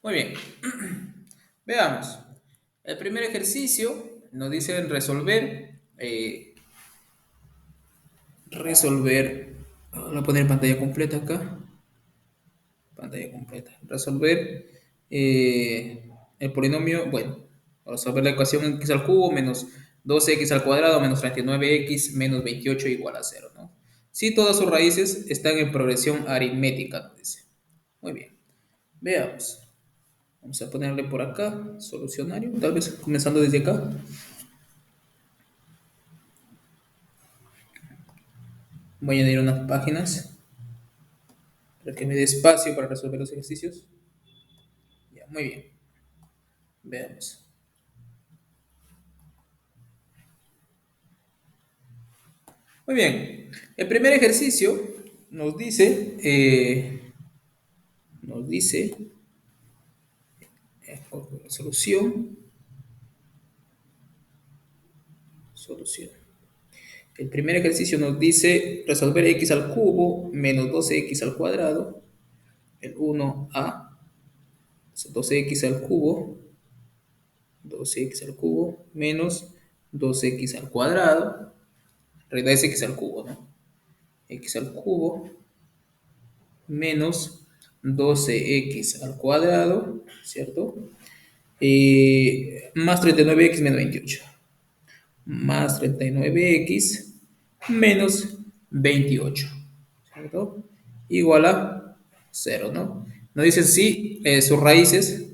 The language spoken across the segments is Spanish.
Muy bien. Veamos. El primer ejercicio nos dice resolver, voy a poner pantalla completa acá, pantalla completa, resolver el polinomio, bueno, resolver la ecuación x al cubo menos 12x al cuadrado menos 39x menos 28 igual a cero, ¿no? Si todas sus raíces están en progresión aritmética, nos dice. Muy bien, veamos. Vamos a ponerle por acá, solucionario, tal vez comenzando desde acá. Voy a añadir unas páginas para que me dé espacio para resolver los ejercicios. Ya, muy bien. Veamos. Muy bien. El primer ejercicio nos dice, nos dice, solución, solución. El primer ejercicio nos dice resolver x al cubo menos 12x al cuadrado, el 1a, 12x al cubo, 12x al cubo menos 2x al cuadrado, en realidad es x al cubo, ¿no? X al cubo menos 12x al cuadrado, ¿cierto? Más 39x menos 28. Más 39x menos 28, ¿cierto? Igual a 0, ¿no? Nos dicen si sus raíces,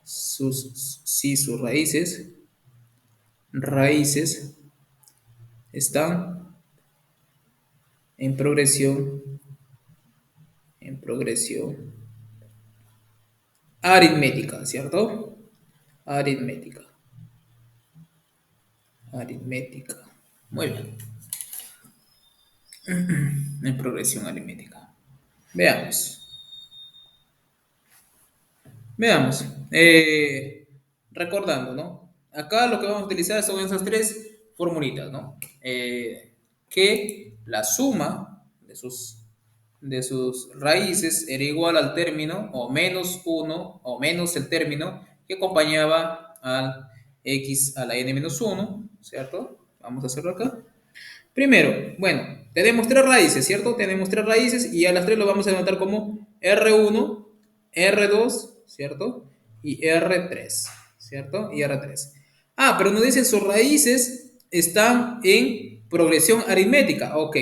si sus raíces están en progresión aritmética, ¿cierto? Aritmética. Aritmética. Muy bien. En progresión aritmética. Veamos. Veamos. Recordando, ¿no? Acá lo que vamos a utilizar son esas tres formulitas, ¿no? Que la suma de sus raíces era igual al término o menos uno o menos el término que acompañaba al x a la n menos uno, ¿cierto? Vamos a hacerlo acá. Primero, bueno, tenemos tres raíces, ¿cierto? Tenemos tres raíces y a las tres lo vamos a anotar como R1, R2, ¿cierto? Y R3, ¿cierto? Y R3. Ah, pero nos dicen sus raíces están en progresión aritmética. Ok,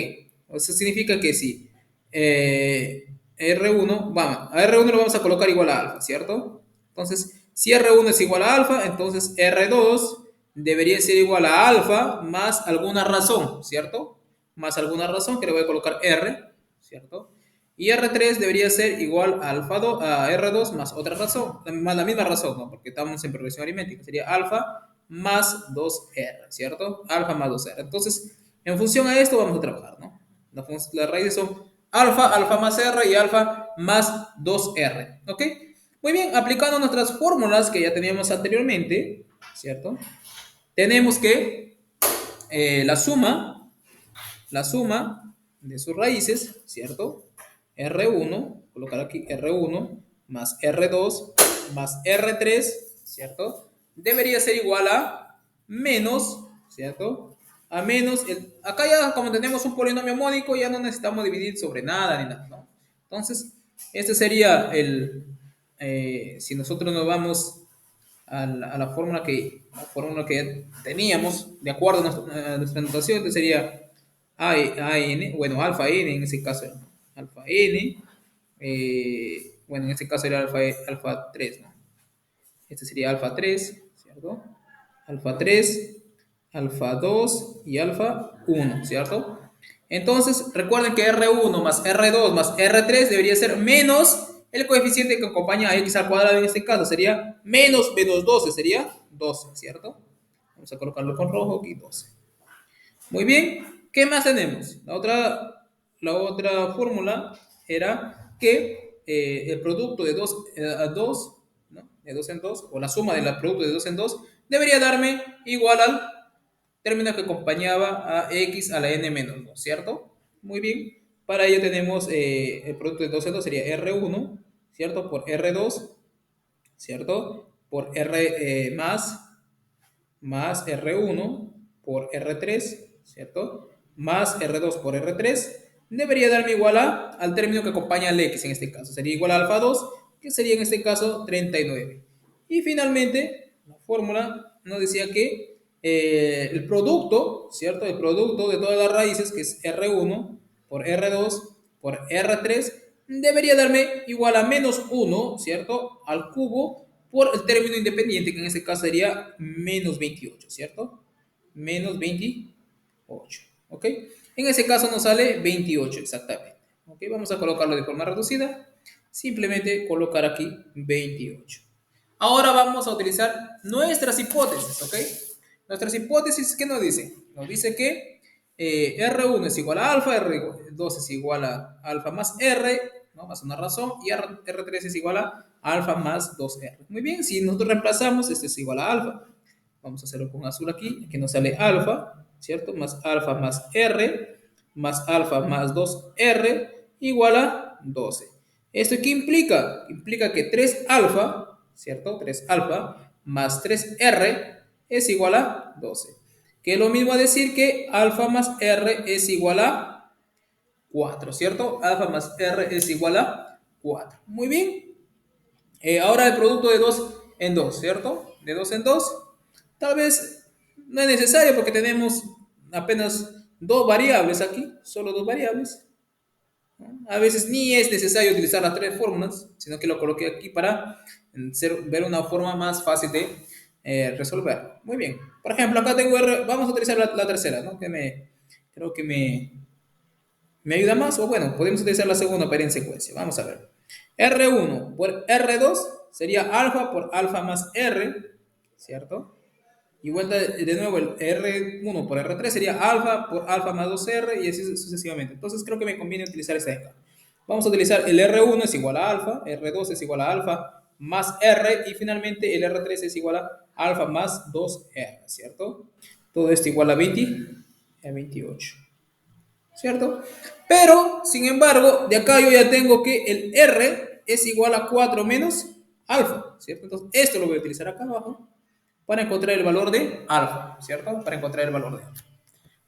eso significa que si R1, vamos, a R1 lo vamos a colocar igual a alfa, ¿cierto? Entonces, si R1 es igual a alfa, entonces R2 debería ser igual a alfa más alguna razón, ¿cierto? Más alguna razón que le voy a colocar R, ¿cierto? Y R3 debería ser igual a, alfa a R2 más otra razón, más la misma razón, ¿no? Porque estamos en progresión aritmética, sería alfa más 2R, ¿cierto? Alfa más 2R. Entonces, en función a esto vamos a trabajar, ¿no? Las raíces son alfa, alfa más R y alfa más 2R, ¿ok? Muy bien, aplicando nuestras fórmulas que ya teníamos anteriormente, ¿cierto? Tenemos que la suma de sus raíces, ¿cierto? R1, colocar aquí R1 más R2 más R3, ¿cierto? Debería ser igual a menos, ¿cierto? A menos, acá ya como tenemos un polinomio módico, ya no necesitamos dividir sobre nada ni nada, ¿no? Entonces, este sería si nosotros nos vamos a la fórmula que ya teníamos, de acuerdo a nuestra notación, que sería AN, bueno, alfa N en ese caso, alfa N, bueno, en este caso era alfa 3, ¿no? Este sería alfa 3, ¿cierto? Alfa 3, alfa 2 y alfa 1, ¿cierto? Entonces, recuerden que R1 más R2 más R3 debería ser menos el coeficiente que acompaña a x al cuadrado en este caso. Sería menos 12, sería 12, ¿cierto? Vamos a colocarlo con rojo aquí, 12. Muy bien, ¿qué más tenemos? La otra fórmula era que el producto de 2 a 2, ¿no? De 2 en 2, o la suma del producto de 2 en 2, debería darme igual al término que acompañaba a x a la n menos 2, ¿cierto? Muy bien, para ello tenemos el producto de 2 en 2 sería R1, ¿cierto? Por R2 ¿cierto? Por R más R1 por R3, ¿cierto? Más R2 por R3, debería darme igual al término que acompaña al X en este caso. Sería igual a alfa 2, que sería en este caso 39. Y finalmente, la fórmula nos decía que el producto, ¿cierto? El producto de todas las raíces, que es R1 por R2 por R3, debería darme igual a menos 1, ¿cierto? Al cubo por el término independiente, que en este caso sería menos 28, ¿cierto? Menos 28, ¿ok? En ese caso nos sale 28 exactamente, ¿ok? Vamos a colocarlo de forma reducida. Simplemente colocar aquí 28. Ahora vamos a utilizar nuestras hipótesis, ¿ok? Nuestras hipótesis, ¿qué nos dice? Nos dice que R1 es igual a alfa, R2 es igual a alfa más R, ¿no? Más una razón, y R3 es igual a alfa más 2R. Muy bien, si nosotros reemplazamos, este es igual a alfa. Vamos a hacerlo con azul aquí, que nos sale alfa, ¿cierto? Más alfa más R, más alfa más 2R, igual a 12. ¿Esto qué implica? Implica que 3 alfa, ¿cierto? 3 alfa más 3R es igual a 12. Que es lo mismo a decir que alfa más R es igual a 4, ¿cierto? Alfa más R es igual a 4. Muy bien. Ahora el producto de 2 en 2, ¿cierto? De 2 en 2. Tal vez no es necesario porque tenemos apenas dos variables aquí, solo dos variables. A veces ni es necesario utilizar las tres fórmulas, sino que lo coloqué aquí para ver una forma más fácil de resolver. Muy bien. Por ejemplo, acá tengo R, vamos a utilizar la tercera, ¿no? Creo que me ayuda más, o bueno, podemos utilizar la segunda para ir en secuencia. Vamos a ver. R1 por R2 sería alfa por alfa más R, ¿cierto? Y vuelta de nuevo el R1 por R3 sería alfa por alfa más 2R y así sucesivamente. Entonces creo que me conviene utilizar esta de acá. Vamos a utilizar el R1 es igual a alfa, R2 es igual a alfa más R y finalmente el R3 es igual a alfa más 2R, ¿cierto? Todo esto igual a 20, a 28, ¿cierto? Pero, sin embargo, de acá yo ya tengo que el R es igual a 4 menos alfa, ¿cierto? Entonces esto lo voy a utilizar acá abajo para encontrar el valor de alfa, ¿cierto? Para encontrar el valor de alfa.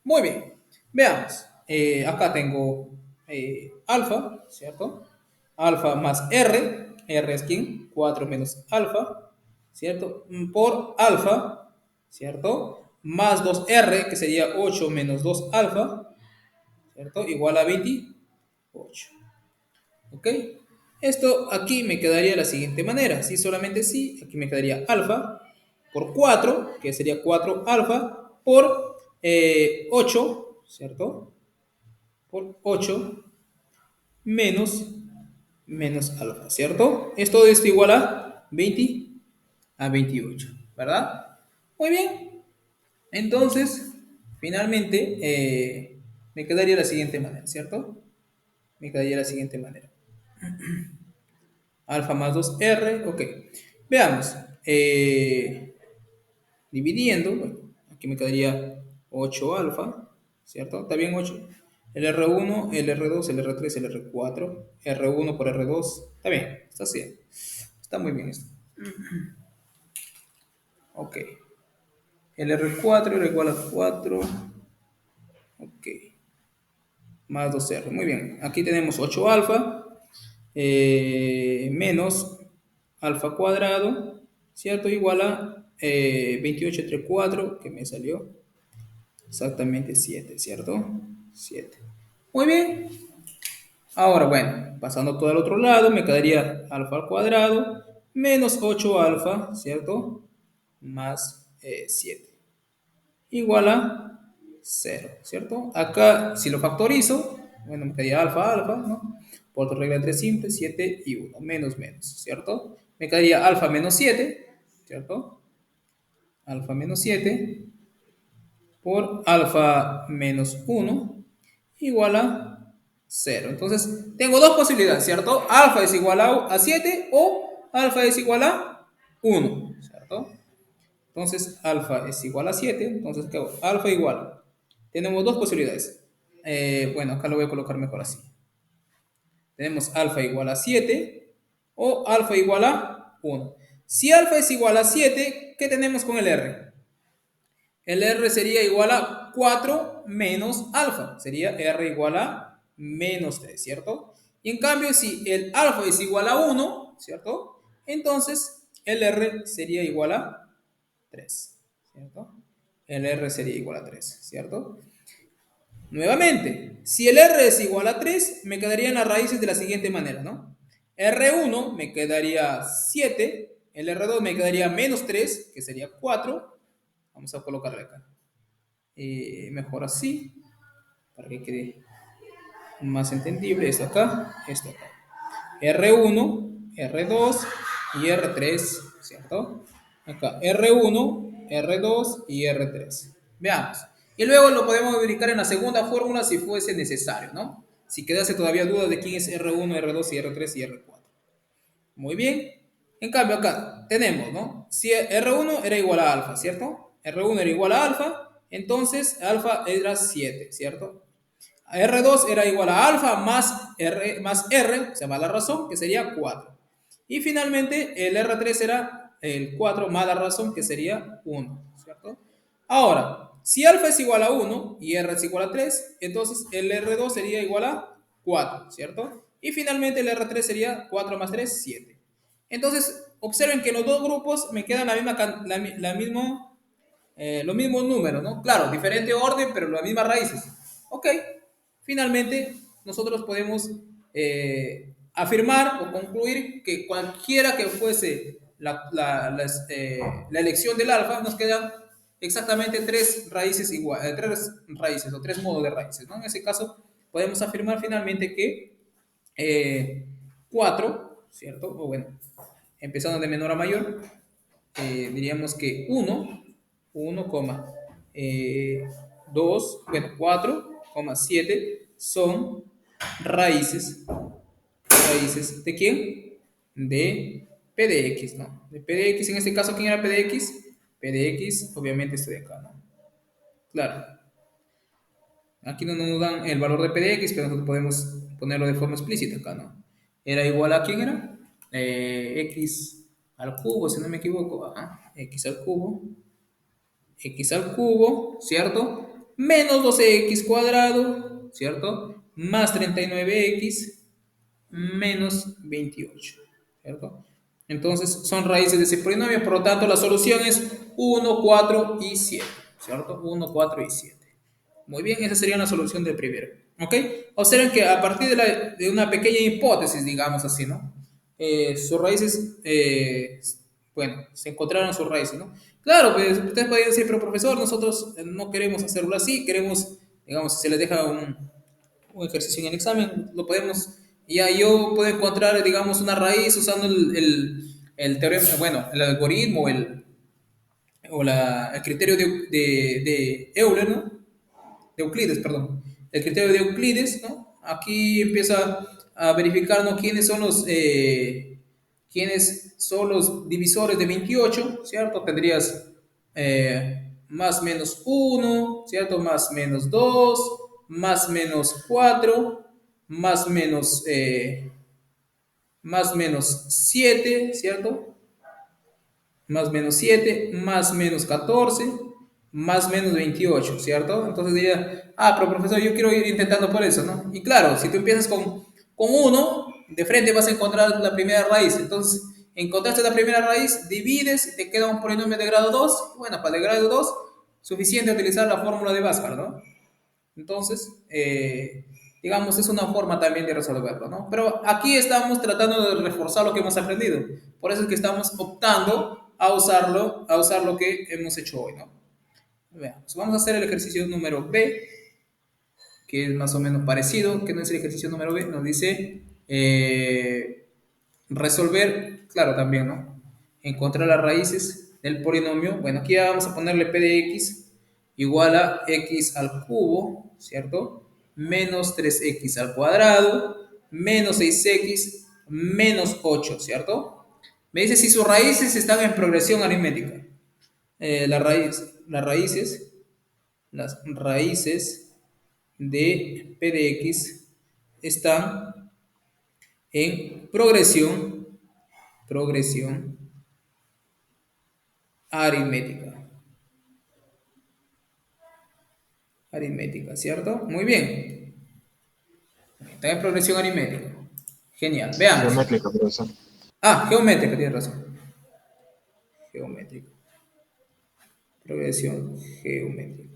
Muy bien, veamos. Acá tengo alfa, ¿cierto? Alfa más R es quién? 4 menos alfa, ¿cierto? Por alfa, ¿cierto? Más 2R, que sería 8 menos 2 alfa, ¿cierto? Igual a 28. ¿Ok? Esto aquí me quedaría de la siguiente manera. Si solamente sí, aquí me quedaría alfa por 4, que sería 4 alfa, por 8, ¿cierto? Por 8 menos, menos alfa, ¿cierto? Esto es igual a 20 a 28, ¿verdad? Muy bien. Entonces, finalmente, me quedaría de la siguiente manera, ¿cierto? Me quedaría de la siguiente manera. Alfa más 2R, ok. Veamos. Dividiendo, bueno, aquí me quedaría 8 alfa, ¿cierto? Está bien 8. El R1, el R2, el R3, el R4, R1 por R2, está bien, está así. Está muy bien esto. Ok. El R4 era igual a 4, ok. Más 2R, muy bien. Aquí tenemos 8 alfa, menos alfa cuadrado, ¿cierto? Igual a 28 entre 4, que me salió exactamente 7, ¿cierto? 7. Muy bien. Ahora, bueno, pasando todo al otro lado, me quedaría alfa al cuadrado menos 8 alfa, ¿cierto? Más 7. Igual a 0, ¿cierto? Acá, si lo factorizo, bueno, me quedaría alfa, alfa, ¿no? Por otra regla de 3 simple, 7 y 1, menos, menos, ¿cierto? Me quedaría alfa menos 7, ¿cierto? Alfa menos 7 por alfa menos 1 igual a 0. Entonces, tengo dos posibilidades, ¿cierto? Alfa es igual a 7 o alfa es igual a 1, ¿cierto? Entonces, alfa es igual a 7. Entonces, ¿qué hago? Alfa igual. Tenemos dos posibilidades. Bueno, acá lo voy a colocar mejor así. Tenemos alfa igual a 7 o alfa igual a 1. Si alfa es igual a 7, ¿qué tenemos con el R? El R sería igual a 4 menos alfa. Sería R igual a menos 3, ¿cierto? Y en cambio, si el alfa es igual a 1, ¿cierto? Entonces, el R sería igual a 3, ¿cierto? El R sería igual a 3, ¿cierto? Nuevamente, si el R es igual a 3, me quedarían las raíces de la siguiente manera, ¿no? R1 me quedaría 7, el R2 me quedaría menos 3, que sería 4. Vamos a colocarle acá. Mejor así, para que quede más entendible. Esto acá. R1, R2 y R3, ¿cierto? Acá, R1, R2 y R3. Veamos. Y luego lo podemos verificar en la segunda fórmula si fuese necesario, ¿no? Si quedase todavía duda de quién es R1, R2 y R3 y R4. Muy bien. En cambio, acá tenemos, ¿no? Si R1 era igual a alfa, ¿cierto? R1 era igual a alfa, entonces alfa era 7, ¿cierto? R2 era igual a alfa más R, o sea, más la razón, que sería 4. Y finalmente el R3 era el 4 más la razón, que sería 1, ¿cierto? Ahora, si alfa es igual a 1 y R es igual a 3, entonces el R2 sería igual a 4, ¿cierto? Y finalmente el R3 sería 4 más 3, 7. Entonces, observen que en los dos grupos me quedan los mismos números, ¿no? Claro, diferente orden, pero las mismas raíces. Ok, finalmente nosotros podemos afirmar o concluir que cualquiera que fuese la elección del alfa, nos quedan exactamente tres raíces iguales, tres raíces o tres modos de raíces, ¿no? En ese caso, podemos afirmar finalmente que 4, ¿cierto? O bueno, empezando de menor a mayor, diríamos que 1, eh, 2, bueno, 4,7 son raíces. ¿Raíces de quién? De P de X, ¿no? De P de X, en este caso, ¿quién era P de X? P de X, obviamente, esto de acá, ¿no? Claro, aquí no nos dan el valor de P de X, pero nosotros podemos ponerlo de forma explícita acá, ¿no? Era igual a ¿quién era? X al cubo, si no me equivoco. Ajá, X al cubo, ¿cierto? Menos 12x cuadrado, ¿cierto? Más 39x menos 28, ¿cierto? Entonces son raíces de ese polinomio, por lo tanto la solución es 1, 4 y 7, ¿cierto? 1, 4 y 7. Muy bien, esa sería la solución del primero, ¿ok? Observen que a partir de una pequeña hipótesis, digamos así, ¿no? Sus raíces, bueno, se encontraron sus raíces, ¿no? Claro, pues ustedes podrían decir, pero profesor, nosotros no queremos hacerlo así, queremos, digamos, si se les deja un ejercicio en el examen, lo podemos, ya yo puedo encontrar, digamos, una raíz usando el teorema, bueno, el algoritmo, el criterio de Euler, ¿no? De Euclides, perdón. El criterio de Euclides, ¿no? Aquí empieza a verificar, ¿no? Quiénes son los divisores de 28, ¿cierto? Tendrías más menos 1, ¿cierto? Más menos 2, más menos 4, más menos, más menos 7, ¿cierto? Más menos 7 más menos 14 más menos 28, ¿cierto? Entonces diría, pero profesor, yo quiero ir intentando por eso, ¿no? Y claro, si tú empiezas con 1, de frente vas a encontrar la primera raíz. Entonces, encontraste la primera raíz, divides, te queda un polinomio de grado 2. Bueno, para el grado 2, suficiente utilizar la fórmula de Bhaskara, ¿no? Entonces, digamos, es una forma también de resolverlo, ¿no? Pero aquí estamos tratando de reforzar lo que hemos aprendido. Por eso es que estamos optando a usar lo que hemos hecho hoy, ¿no? Veamos, vamos a hacer el ejercicio número B, que es más o menos parecido, que no es el ejercicio número B, nos dice resolver, claro, también, ¿no? Encontrar las raíces del polinomio. Bueno, aquí ya vamos a ponerle p de x igual a x al cubo, ¿cierto? Menos 3x al cuadrado, menos 6x, menos 8, ¿cierto? Me dice si sus raíces están en progresión aritmética. Las raíces de p de x están en progresión Aritmética. Aritmética, ¿cierto? Muy bien. Está en progresión aritmética. Genial. Veamos. Geométrica, profesor. Ah, geométrica, tienes razón. Geométrica. Progresión geométrica.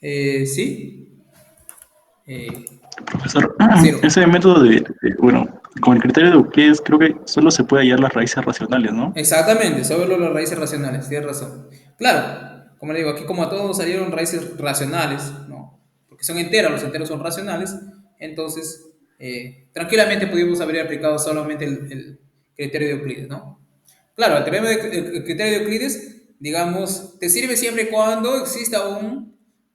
Sí. Eh, Profesor, cero. ese método bueno, con el criterio de Euclides creo que solo se puede hallar las raíces racionales, ¿no? Exactamente, sobre las raíces racionales, tienes razón. Claro, como le digo, aquí como a todos nos salieron raíces racionales, ¿no? Porque son enteras, los enteros son racionales, entonces tranquilamente pudimos haber aplicado solamente el criterio de Euclides, ¿no? Claro, el criterio de Euclides, digamos, te sirve siempre y cuando exista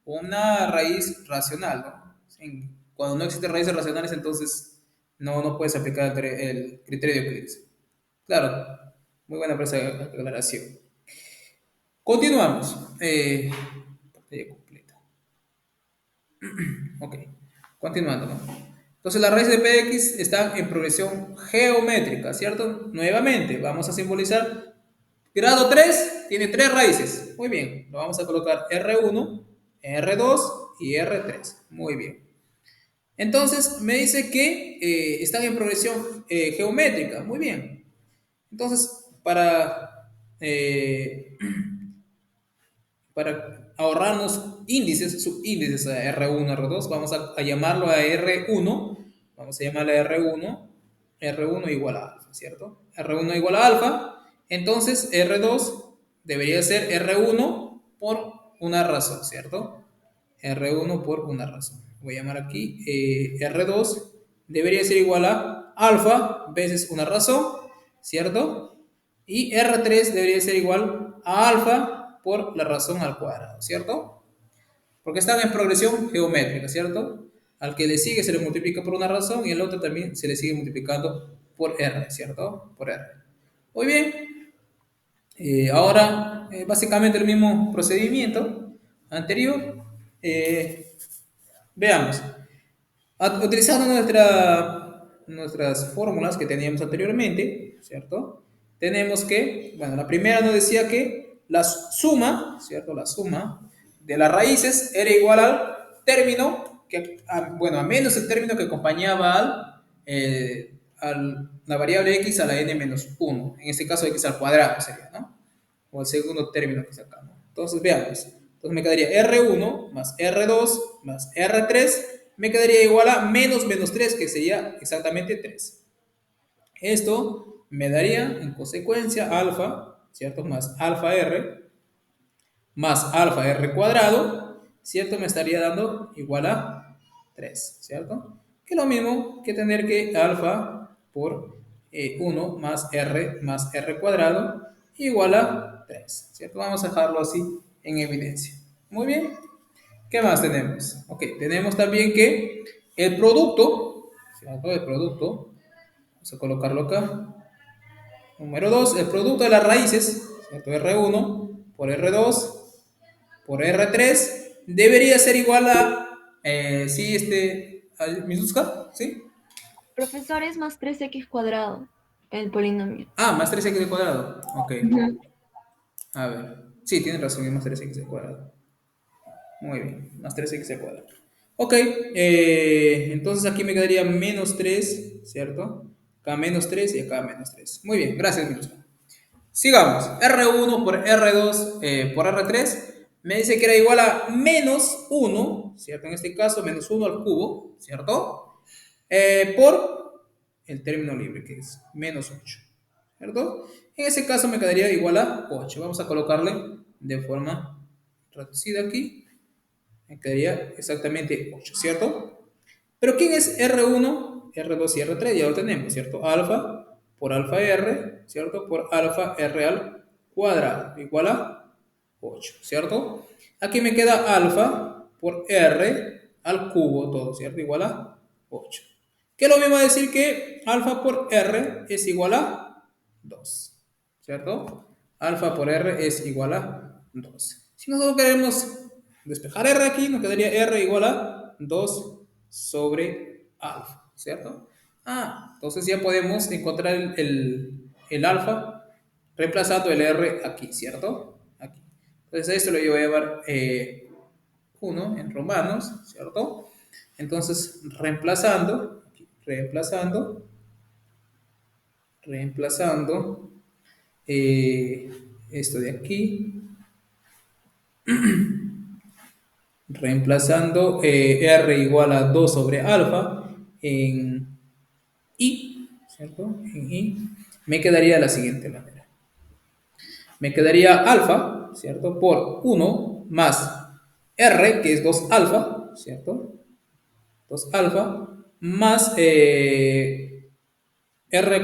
una raíz racional, ¿no? Cuando no existen raíces racionales, entonces no puedes aplicar el criterio de Euclides. Claro, muy buena por esa aclaración. Continuamos. Pantalla completa. Ok, continuando, ¿no? Entonces las raíces de px están en progresión geométrica, ¿cierto? Nuevamente, vamos a simbolizar. Grado 3 tiene tres raíces. Muy bien, lo vamos a colocar R1, R2 y R3. Muy bien. Entonces me dice que están en progresión geométrica. Muy bien. Entonces, para ahorrarnos índices, subíndices a R1, R2, vamos a llamarlo a R1, vamos a llamarle a R1, R1 igual a alfa, ¿cierto? R1 igual a alfa, entonces R2 debería ser R1 por una razón, ¿cierto? R1 por una razón. Voy a llamar aquí R2 debería ser igual a alfa veces una razón, ¿cierto? Y R3 debería ser igual a alfa por la razón al cuadrado, ¿cierto? Porque están en progresión geométrica, ¿cierto? Al que le sigue se le multiplica por una razón y el otro también se le sigue multiplicando por R, ¿cierto? Por R. Muy bien. Ahora, básicamente el mismo procedimiento anterior. Veamos. Utilizando nuestras fórmulas que teníamos anteriormente, ¿cierto? Tenemos que, bueno, la primera nos decía que la suma, ¿cierto? La suma de las raíces era igual al término, bueno, a menos el término que acompañaba a la variable x a la n menos 1. En este caso x al cuadrado sería, ¿no? O el segundo término que sacamos. Entonces, veamos. Entonces me quedaría R1 más R2 más R3, me quedaría igual a menos 3, que sería exactamente 3. Esto me daría, en consecuencia, alfa, ¿cierto? Más alfa R cuadrado, ¿cierto? Me estaría dando igual a 3, ¿cierto? Que es lo mismo que tener que alfa por 1 más R cuadrado igual a 3, ¿cierto? Vamos a dejarlo así en evidencia. Muy bien. ¿Qué más tenemos? Ok, tenemos también que el producto, ¿cierto? El producto, vamos a colocarlo acá. Número 2, el producto de las raíces, ¿cierto? R1 por R2 por R3 debería ser igual a, sí, a minúscula, ¿sí? Profesor, es más 3x cuadrado, el polinomio. Ah, más 3x al cuadrado. Ok, Ujú. a ver. Sí, tienes razón, es más 3x al cuadrado. Muy bien, más 3x al cuadrado. Ok, entonces aquí me quedaría menos 3, ¿cierto? Acá menos 3 y acá menos 3. Muy bien, gracias, minúscula. Sigamos. R1 por R2 por R3 me dice que era igual a menos 1, ¿cierto? En este caso, menos 1 al cubo, ¿cierto? Por el término libre, que es menos 8, ¿cierto? En ese caso me quedaría igual a 8. Vamos a colocarle de forma reducida aquí. Me quedaría exactamente 8, ¿cierto? Pero ¿quién es R1, R2 y R3? Ya lo tenemos, ¿cierto? Alfa por alfa R, ¿cierto? Por alfa R al cuadrado, igual a 8, ¿cierto? Aquí me queda alfa por R al cubo, todo, ¿cierto? Igual a 8. Que es lo mismo decir que alfa por R es igual a 2, ¿cierto? Alfa por R es igual a 2. Si nosotros queremos despejar R aquí, nos quedaría R igual a 2 sobre alfa, ¿cierto? Ah, entonces ya podemos encontrar el alfa reemplazando el R aquí, ¿cierto? Aquí. Entonces esto lo voy a llevar 1 en romanos, ¿cierto? Entonces, reemplazando esto de aquí, reemplazando R igual a 2 sobre alfa en I, ¿cierto? En I, me quedaría de la siguiente manera. Me quedaría alfa, ¿cierto? Por 1 más R, que es 2 alfa, ¿cierto? 2 alfa, más R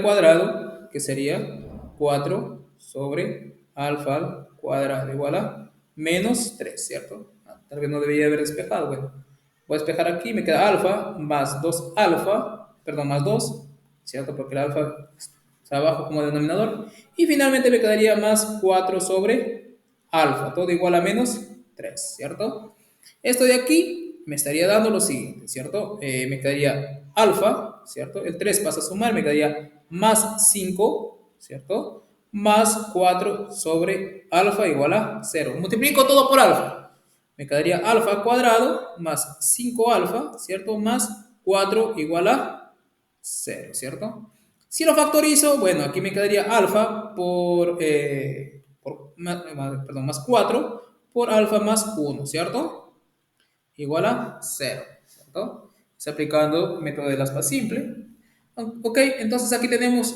cuadrado, que sería 4 sobre alfa al cuadrado igual a menos 3, ¿cierto? Tal vez no debería haber despejado. Bueno, voy a despejar aquí, me queda alfa más 2 alfa, perdón, más 2, ¿cierto? Porque el alfa está abajo como denominador. Y finalmente me quedaría más 4 sobre alfa, todo igual a menos 3, ¿cierto? Esto de aquí me estaría dando lo siguiente, ¿cierto? Me quedaría alfa, ¿cierto? El 3 pasa a sumar, me quedaría más 5, ¿cierto? Más 4 sobre alfa igual a 0. Multiplico todo por alfa. Me quedaría alfa cuadrado más 5 alfa, ¿cierto? Más 4 igual a 0, ¿cierto? Si lo factorizo, bueno, aquí me quedaría alfa perdón, más 4 por alfa más 1, ¿cierto? Igual a 0, ¿cierto? Está aplicando método de aspa simple. Ok, entonces aquí tenemos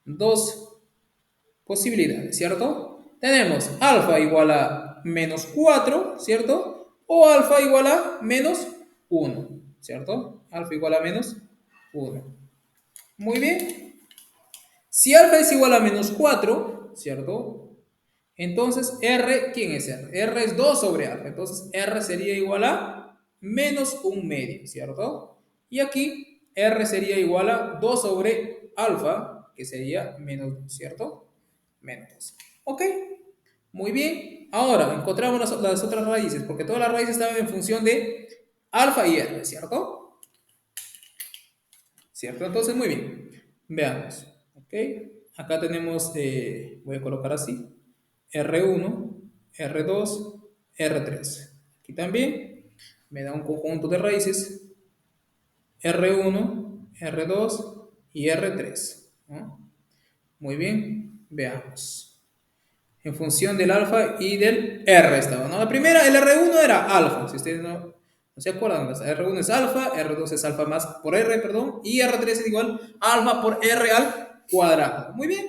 dos posibilidades, ¿cierto? Tenemos alfa igual a menos 4, ¿cierto? O alfa igual a menos 1, ¿cierto? Alfa igual a menos 1. Muy bien. Si alfa es igual a menos 4, ¿cierto? Entonces, R, ¿quién es R? R es 2 sobre alfa. Entonces, R sería igual a menos un medio, ¿cierto? Y aquí, R sería igual a 2 sobre alfa, que sería menos 2, ¿cierto? Menos 2. ¿Ok? Muy bien. Ahora, encontramos las otras raíces, porque todas las raíces estaban en función de alfa y R, ¿cierto? ¿Cierto? Entonces, muy bien. Veamos. ¿Ok? Acá tenemos, voy a colocar así, R1, R2, R3. Aquí también me da un conjunto de raíces R1, R2 y R3, ¿no? Muy bien, veamos. En función del alfa y del R estaba, ¿no? La primera, el R1 era alfa, si ustedes no se acuerdan, R1 es alfa, R2 es alfa más por R, perdón, y R3 es igual alfa por R al cuadrado. Muy bien,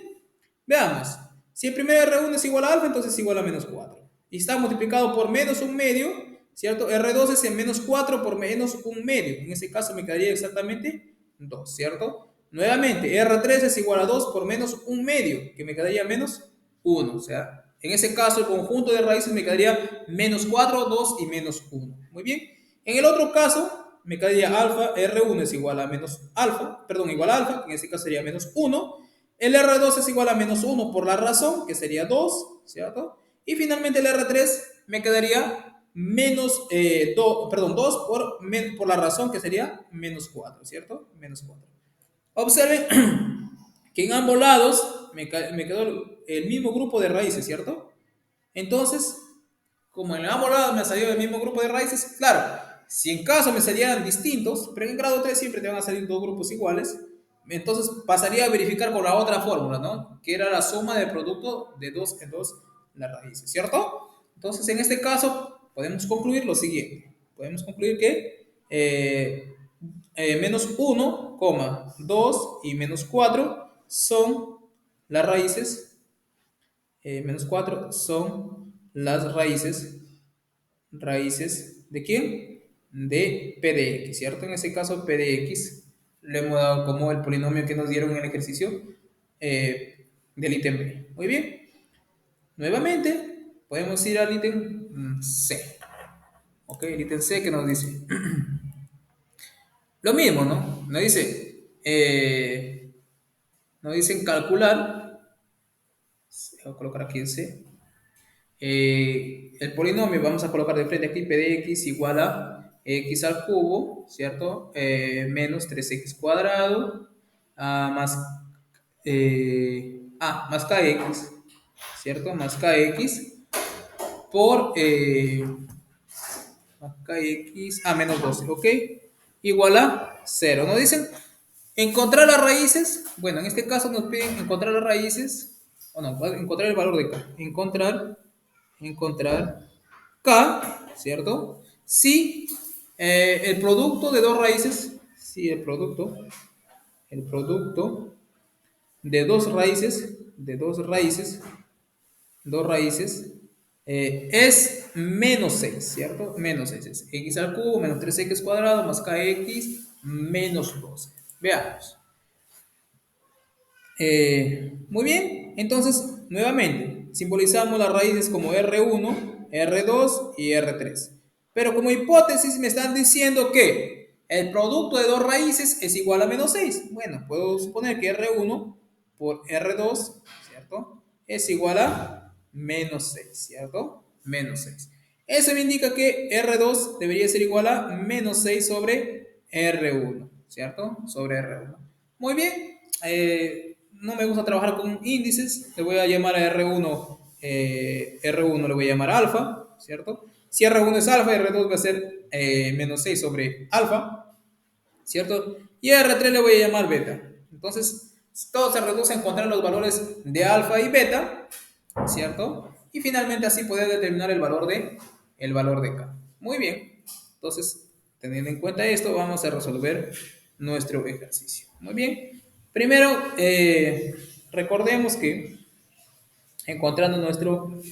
veamos. Si el primer R1 es igual a alfa, entonces es igual a menos 4. Y está multiplicado por menos un medio, ¿cierto? R2 es en menos 4 por menos un medio. En ese caso me quedaría exactamente 2, ¿cierto? Nuevamente, R3 es igual a 2 por menos un medio, que me quedaría menos 1. O sea, en ese caso el conjunto de raíces me quedaría menos 4, 2 y menos 1. Muy bien. En el otro caso, me quedaría alfa, R1 es igual a menos alfa, perdón, igual a alfa, que en este caso sería menos 1. El R2 es igual a menos 1 por la razón, que sería 2, ¿cierto? Y finalmente el R3 me quedaría menos 2 por la razón, que sería menos 4, ¿cierto? Menos 4. Observen que en ambos lados me quedó el mismo grupo de raíces, ¿cierto? Entonces, como en ambos lados me ha salido el mismo grupo de raíces, claro, si en caso me salieran distintos, pero en grado 3 siempre te van a salir dos grupos iguales, entonces pasaría a verificar con la otra fórmula, ¿no? Que era la suma del producto de 2 en 2 las raíces, ¿cierto? Entonces, en este caso, podemos concluir lo siguiente. Podemos concluir que menos 1, 2 y menos 4 son las raíces, menos 4 son las raíces ¿de quién? De P de X, ¿cierto? En ese caso, P de X le hemos dado como el polinomio que nos dieron en el ejercicio del ítem B. Muy bien. Nuevamente, podemos ir al ítem C. Ok, el ítem C que nos dice lo mismo, ¿no? Nos dicen calcular, voy a colocar aquí en C, el polinomio vamos a colocar de frente aquí, p de x igual a x al cubo, ¿cierto? Menos 3x cuadrado, más más kx, ¿cierto? Más kx por más kx a menos 12, ¿ok? Igual a 0. Nos dicen encontrar las raíces. Bueno, en este caso nos piden encontrar las raíces, o no, encontrar el valor de k. Encontrar k, ¿cierto? Si el producto de dos raíces, si el producto dos raíces, es menos 6, ¿cierto? Menos 6 es x al cubo menos 3x cuadrado más kx menos 12. Veamos. Muy bien, entonces nuevamente simbolizamos las raíces como R1, R2 y R3. Pero como hipótesis me están diciendo que el producto de dos raíces es igual a menos 6. Bueno, puedo suponer que R1 por R2, ¿cierto? Es igual a menos 6, ¿cierto? Menos 6. Eso me indica que R2 debería ser igual a menos 6 sobre R1, ¿cierto? Sobre R1. Muy bien. No me gusta trabajar con índices. Le voy a llamar a R1, R1 le voy a llamar alfa, ¿cierto? Si R1 es alfa, R2 va a ser menos 6 sobre alfa, ¿cierto? Y a R3 le voy a llamar beta. Entonces, todo se reduce a encontrar los valores de alfa y beta, ¿cierto? Y finalmente así poder determinar el valor de K. Muy bien. Entonces, teniendo en cuenta esto, vamos a resolver nuestro ejercicio. Muy bien. Primero, recordemos que encontrando nuestro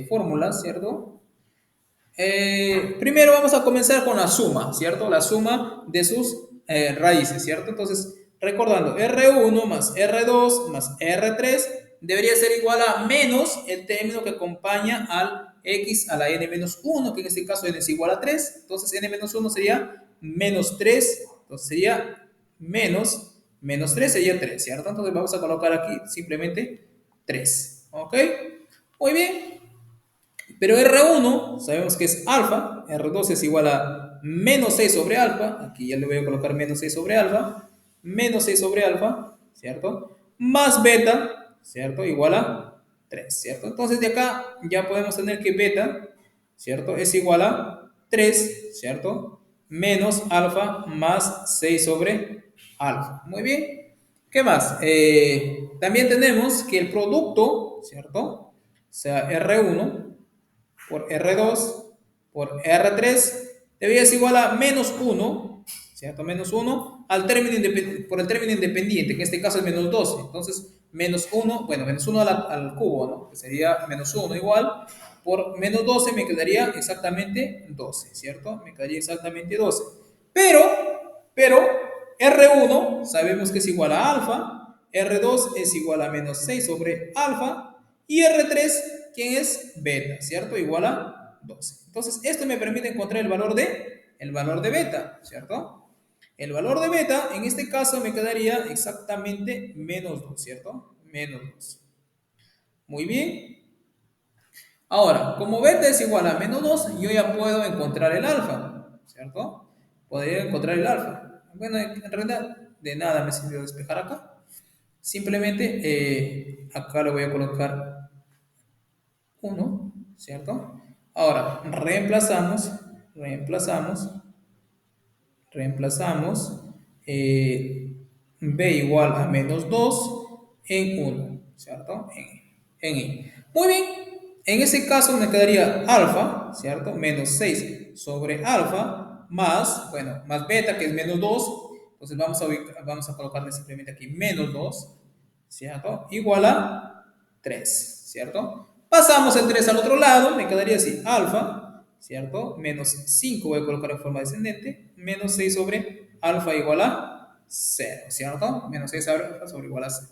fórmula, ¿cierto? Primero vamos a comenzar con la suma, ¿cierto? La suma de sus raíces, ¿cierto? Entonces, recordando, R1 más R2 más R3 debería ser igual a menos el término que acompaña al x a la n menos 1, que en este caso n es igual a 3. Entonces, n menos 1 sería menos 3. Entonces, sería menos 3 sería 3, ¿cierto? Entonces, vamos a colocar aquí simplemente 3, ¿ok? Muy bien. Pero R1 sabemos que es alfa, R2 es igual a menos 6 sobre alfa, aquí ya le voy a colocar menos 6 sobre alfa, menos 6 sobre alfa, ¿cierto? Más beta, ¿cierto? Igual a 3, ¿cierto? Entonces de acá ya podemos tener que beta, ¿cierto? Es igual a 3, ¿cierto? Menos alfa más 6 sobre alfa. Muy bien. ¿Qué más? También tenemos que el producto, ¿cierto? O sea, R1 por R2 por R3 debería ser igual a menos 1, ¿cierto? Menos 1 al término por el término independiente, que en este caso es menos 12. Entonces, menos 1, bueno, menos 1 al cubo, ¿no? Que sería menos 1 igual. Por menos 12 me quedaría exactamente 12, ¿cierto? Me quedaría exactamente 12. Pero R1 sabemos que es igual a alfa, R2 es igual a menos 6 sobre alfa, y R3, ¿quién es? Beta, ¿cierto? Igual a 12. Entonces, esto me permite encontrar el valor de beta, ¿cierto? El valor de beta, en este caso, me quedaría exactamente menos 2, ¿cierto? Menos 2. Muy bien. Ahora, como beta es igual a menos 2, yo ya puedo encontrar el alfa, ¿cierto? Podría encontrar el alfa. Bueno, en realidad, de nada me sirvió despejar acá. Simplemente, acá le voy a colocar 1, ¿cierto? Ahora, reemplazamos b igual a menos 2 en 1, ¿cierto? En i. Muy bien, en ese caso me quedaría alfa, ¿cierto? Menos 6 sobre alfa más, bueno, más beta que es menos 2. Entonces vamos a colocarle simplemente aquí menos 2, ¿cierto? Igual a 3, ¿cierto? Pasamos el 3 al otro lado, me quedaría así, alfa, ¿cierto? Menos 5 voy a colocar en forma descendente, menos 6 sobre alfa igual a 0, ¿cierto? Menos 6 sobre alfa sobre igual a 0.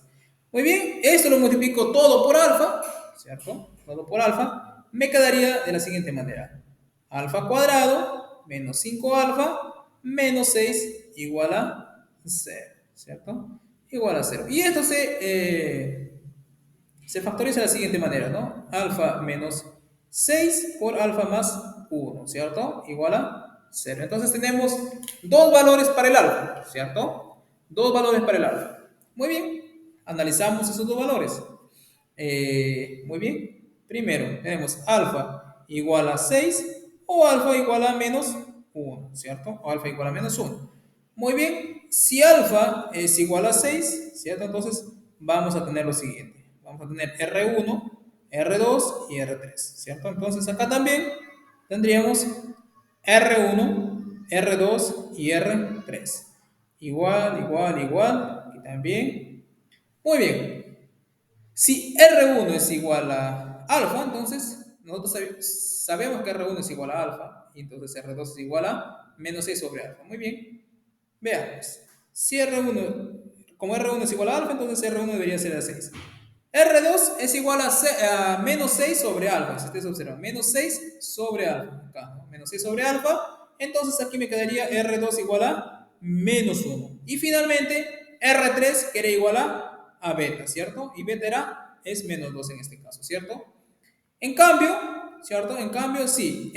Muy bien, esto lo multiplico todo por alfa, ¿cierto? Todo por alfa, me quedaría de la siguiente manera. Alfa cuadrado menos 5 alfa menos 6 igual a 0, ¿cierto? Igual a 0. Y esto se factoriza de la siguiente manera, ¿no? Alfa menos 6 por alfa más 1, ¿cierto? Igual a 0. Entonces tenemos dos valores para el alfa, ¿cierto? Dos valores para el alfa. Muy bien, analizamos esos dos valores. Muy bien, primero tenemos alfa igual a 6 o alfa igual a menos 1, ¿cierto? O alfa igual a menos 1. Muy bien, si alfa es igual a 6, ¿cierto? Entonces vamos a tener lo siguiente. Vamos a tener R1, R2 y R3, ¿cierto? Entonces acá también tendríamos R1, R2 y R3. Igual, igual, igual. Aquí también. Muy bien. Si R1 es igual a alfa, entonces nosotros sabemos que R1 es igual a alfa. Y entonces R2 es igual a menos 6 sobre alfa. Muy bien. Veamos. Si R1, como R1 es igual a alfa, entonces R1 debería ser a 6. R2 es igual a menos 6 sobre alfa. Si ustedes observan, menos 6 sobre alfa. Acá, ¿no? Menos 6 sobre alfa. Entonces aquí me quedaría R2 igual a menos 1. Y finalmente R3 que era igual a beta, ¿cierto? Y beta es menos 2 en este caso, ¿cierto? En cambio, ¿cierto? En cambio, sí.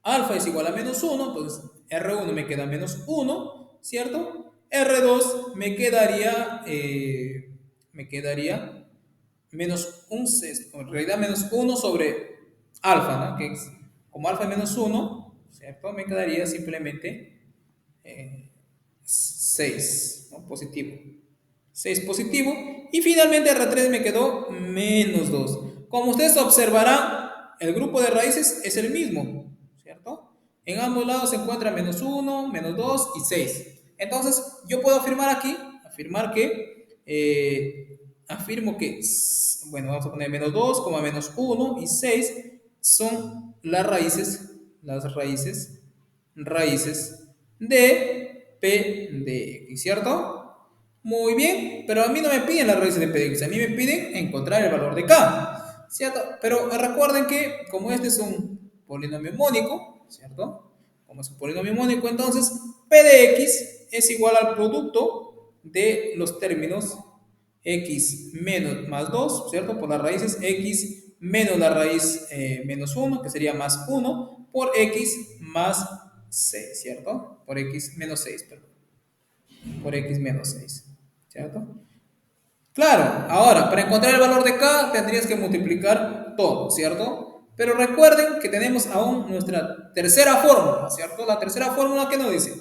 Alfa es igual a menos 1, entonces R1 me queda menos 1, ¿cierto? R2 me quedaría menos un sexto, en realidad menos 1 sobre alfa, ¿no? Que es, como alfa es menos 1, ¿cierto? Me quedaría simplemente 6, ¿no? Positivo. 6 positivo. Y finalmente R3 me quedó menos 2. Como ustedes observarán, el grupo de raíces es el mismo, ¿cierto? En ambos lados se encuentra menos 1, menos 2 y 6. Entonces, yo puedo afirmar aquí, afirmo que, bueno, vamos a poner menos 2, menos 1 y 6 son raíces de P de X, ¿cierto? Muy bien, pero a mí no me piden las raíces de P de X, a mí me piden encontrar el valor de K, ¿cierto? Pero recuerden que como este es un polinomio mónico, ¿cierto? Como es un polinomio mónico, entonces P de X es igual al producto de los términos X menos más 2, ¿cierto? Por las raíces X menos la raíz menos 1, que sería más 1, por X más 6, ¿cierto? Por X menos 6, perdón. Por X menos 6, ¿cierto? Claro, ahora, para encontrar el valor de K tendrías que multiplicar todo, ¿cierto? Pero recuerden que tenemos aún nuestra tercera fórmula, ¿cierto? La tercera fórmula que nos dice,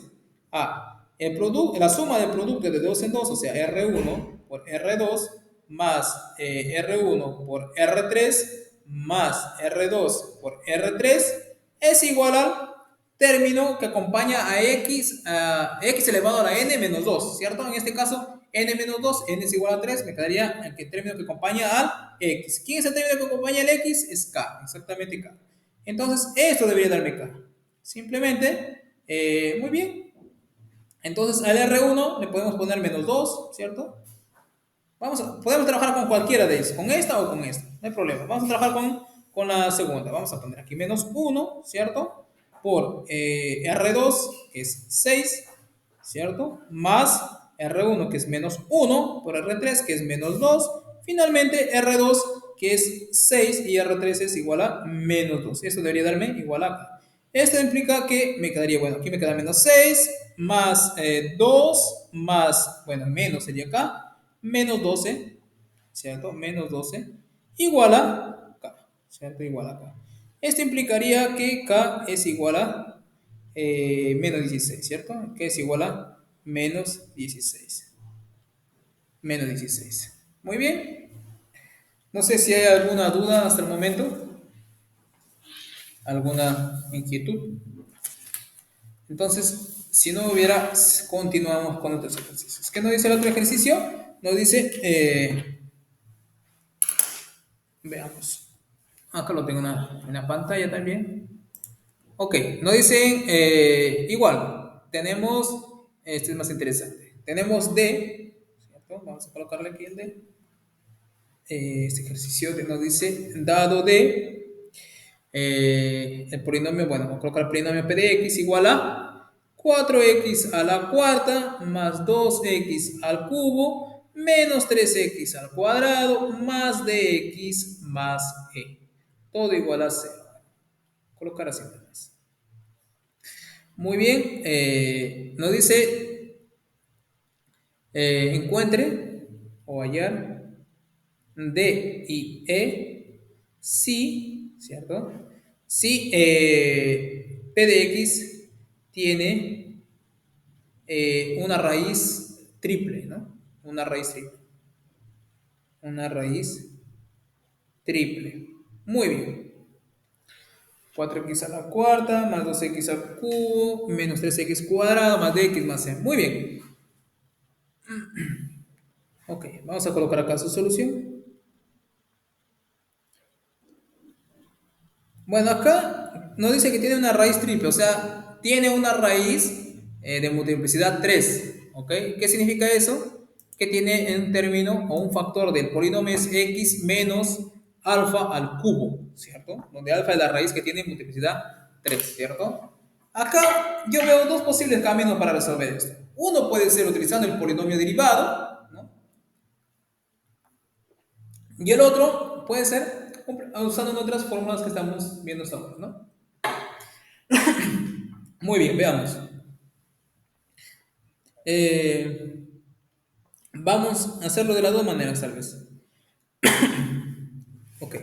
la suma del producto de 2 en 2, o sea, R1 por R2 más R1 por R3 más R2 por R3 es igual al término que acompaña a x elevado a la n menos 2, ¿cierto? En este caso, n menos 2, n es igual a 3, me quedaría el término que acompaña al x. ¿Quién es el término que acompaña al x? Es k, exactamente k. Entonces, esto debería darme k. Simplemente, muy bien. Entonces, al R1 le podemos poner menos 2, ¿cierto? Podemos trabajar con cualquiera de ellos, con esta o con esta, no hay problema. Vamos a trabajar con la segunda. Vamos a poner aquí menos 1, ¿cierto? Por R2, que es 6, ¿cierto? Más R1, que es menos 1, por R3, que es menos 2. Finalmente, R2, que es 6, y R3 es igual a menos 2. Eso debería darme igual a acá. Esto implica que me quedaría, bueno, aquí me queda menos 6, más 2, más, bueno, menos sería acá menos 12, ¿cierto? Menos 12 igual a K, ¿cierto? Igual a K. Esto implicaría que K es igual a menos 16, ¿cierto? Que es igual a menos 16. Menos 16. Muy bien. No sé si hay alguna duda hasta el momento, alguna inquietud. Entonces, si no hubiera, continuamos con otros ejercicios. ¿Qué nos dice el otro ejercicio? Nos dice, veamos. Acá lo tengo en la pantalla también. Ok, nos dicen igual. Tenemos, este es más interesante. Tenemos D, ¿cierto? Vamos a colocarle aquí el D. Este ejercicio nos dice, dado D, el polinomio, bueno, vamos a colocar el polinomio P de X igual a 4x a la cuarta más 2x al cubo menos 3x al cuadrado más dx más e. Todo igual a 0. Colocar así nada más. Muy bien, nos dice encuentre o hallar D y E si, ¿cierto? Si P de X tiene una raíz triple, ¿no? Una raíz triple. Una raíz triple. Muy bien. 4x a la cuarta más 2x al cubo menos 3x cuadrado más dx más c. Muy bien. Ok, vamos a colocar acá su solución. Bueno, acá nos dice que tiene una raíz triple, o sea, tiene una raíz de multiplicidad 3. ¿Ok? ¿Qué significa eso? Que tiene un término o un factor del polinomio es x menos alfa al cubo, ¿cierto? Donde alfa es la raíz que tiene multiplicidad 3, ¿cierto? Acá yo veo dos posibles caminos para resolver esto. Uno puede ser utilizando el polinomio derivado, ¿no? Y el otro puede ser usando otras fórmulas que estamos viendo hasta ahora, ¿no? Muy bien, veamos. Eh, vamos a hacerlo de las dos maneras, tal vez. Ok.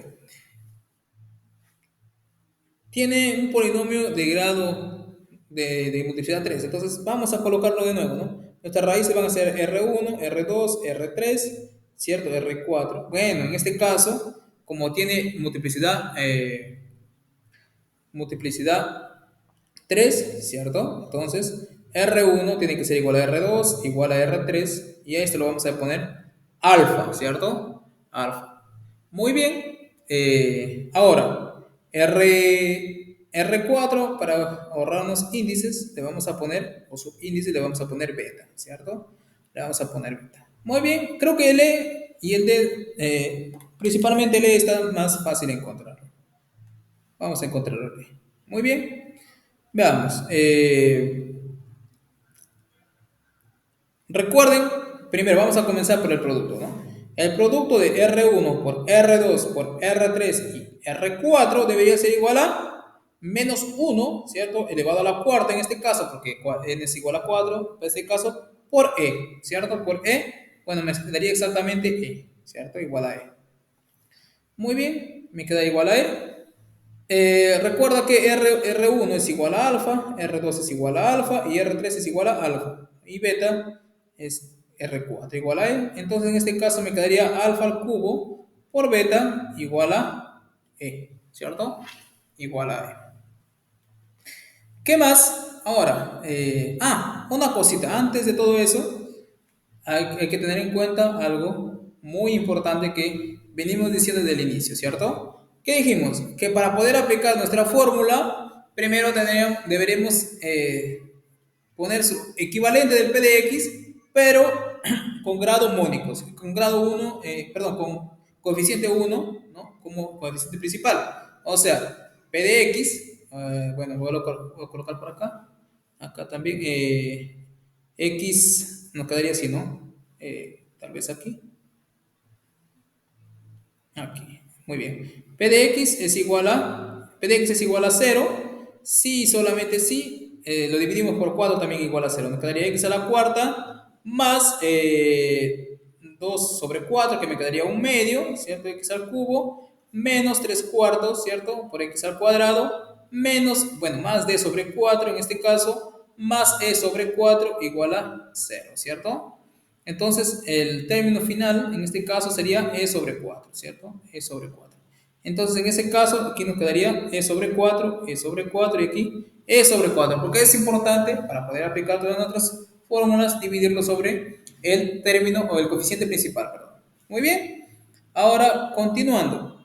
Tiene un polinomio de grado de multiplicidad 3. Entonces, vamos a colocarlo de nuevo, ¿no? Nuestras raíces van a ser R1, R2, R3, ¿cierto? R4. Bueno, en este caso, como tiene multiplicidad 3, ¿cierto? Entonces, R1 tiene que ser igual a R2, igual a R3, y a esto lo vamos a poner alfa, ¿cierto? Alfa. Muy bien. Ahora, R4, para ahorrarnos índices, le vamos a poner, o subíndice, le vamos a poner beta, ¿cierto? Le vamos a poner beta. Muy bien, creo que el E y el D, principalmente el E está más fácil de encontrar. Vamos a encontrar el E. Muy bien. Veamos. Recuerden, primero vamos a comenzar por el producto, ¿no? El producto de R1 por R2 por R3 y R4 debería ser igual a menos 1, ¿cierto? Elevado a la cuarta en este caso, porque n es igual a 4, en este caso, por E, ¿cierto? Por E, bueno, me daría exactamente E, ¿cierto? Igual a E. Muy bien, me queda igual a E. Recuerda que R1 es igual a alfa, R2 es igual a alfa y R3 es igual a alfa. Y beta es R4 igual a E. Entonces en este caso me quedaría alfa al cubo por beta igual a E, ¿cierto? Igual a E. ¿Qué más? Ahora, una cosita, antes de todo eso, hay que tener en cuenta algo muy importante que venimos diciendo desde el inicio, ¿cierto? ¿Qué dijimos? Que para poder aplicar nuestra fórmula, primero deberemos poner su equivalente del P de X, pero con grado mónicos, con grado 1, perdón, con coeficiente 1, ¿no? Como coeficiente principal. O sea, P de X, bueno, voy a colocar por acá, acá también, X nos quedaría así, ¿no? Tal vez aquí. Aquí, muy bien. P de X es igual a, P de X es igual a 0, si solamente si, lo dividimos por 4 también igual a 0. Nos quedaría X a la cuarta más 2 sobre 4, que me quedaría un medio, ¿cierto? X al cubo, menos 3 cuartos, ¿cierto? Por X al cuadrado, menos, bueno, más D sobre 4 en este caso, más E sobre 4 igual a 0, ¿cierto? Entonces, el término final, en este caso, sería E sobre 4, ¿cierto? E sobre 4. Entonces, en ese caso, aquí nos quedaría E sobre 4, E sobre 4 y aquí E sobre 4. Porque es importante, para poder aplicar todas nuestras fórmulas, dividirlo sobre el término o el coeficiente principal, perdón. Muy bien. Ahora, continuando.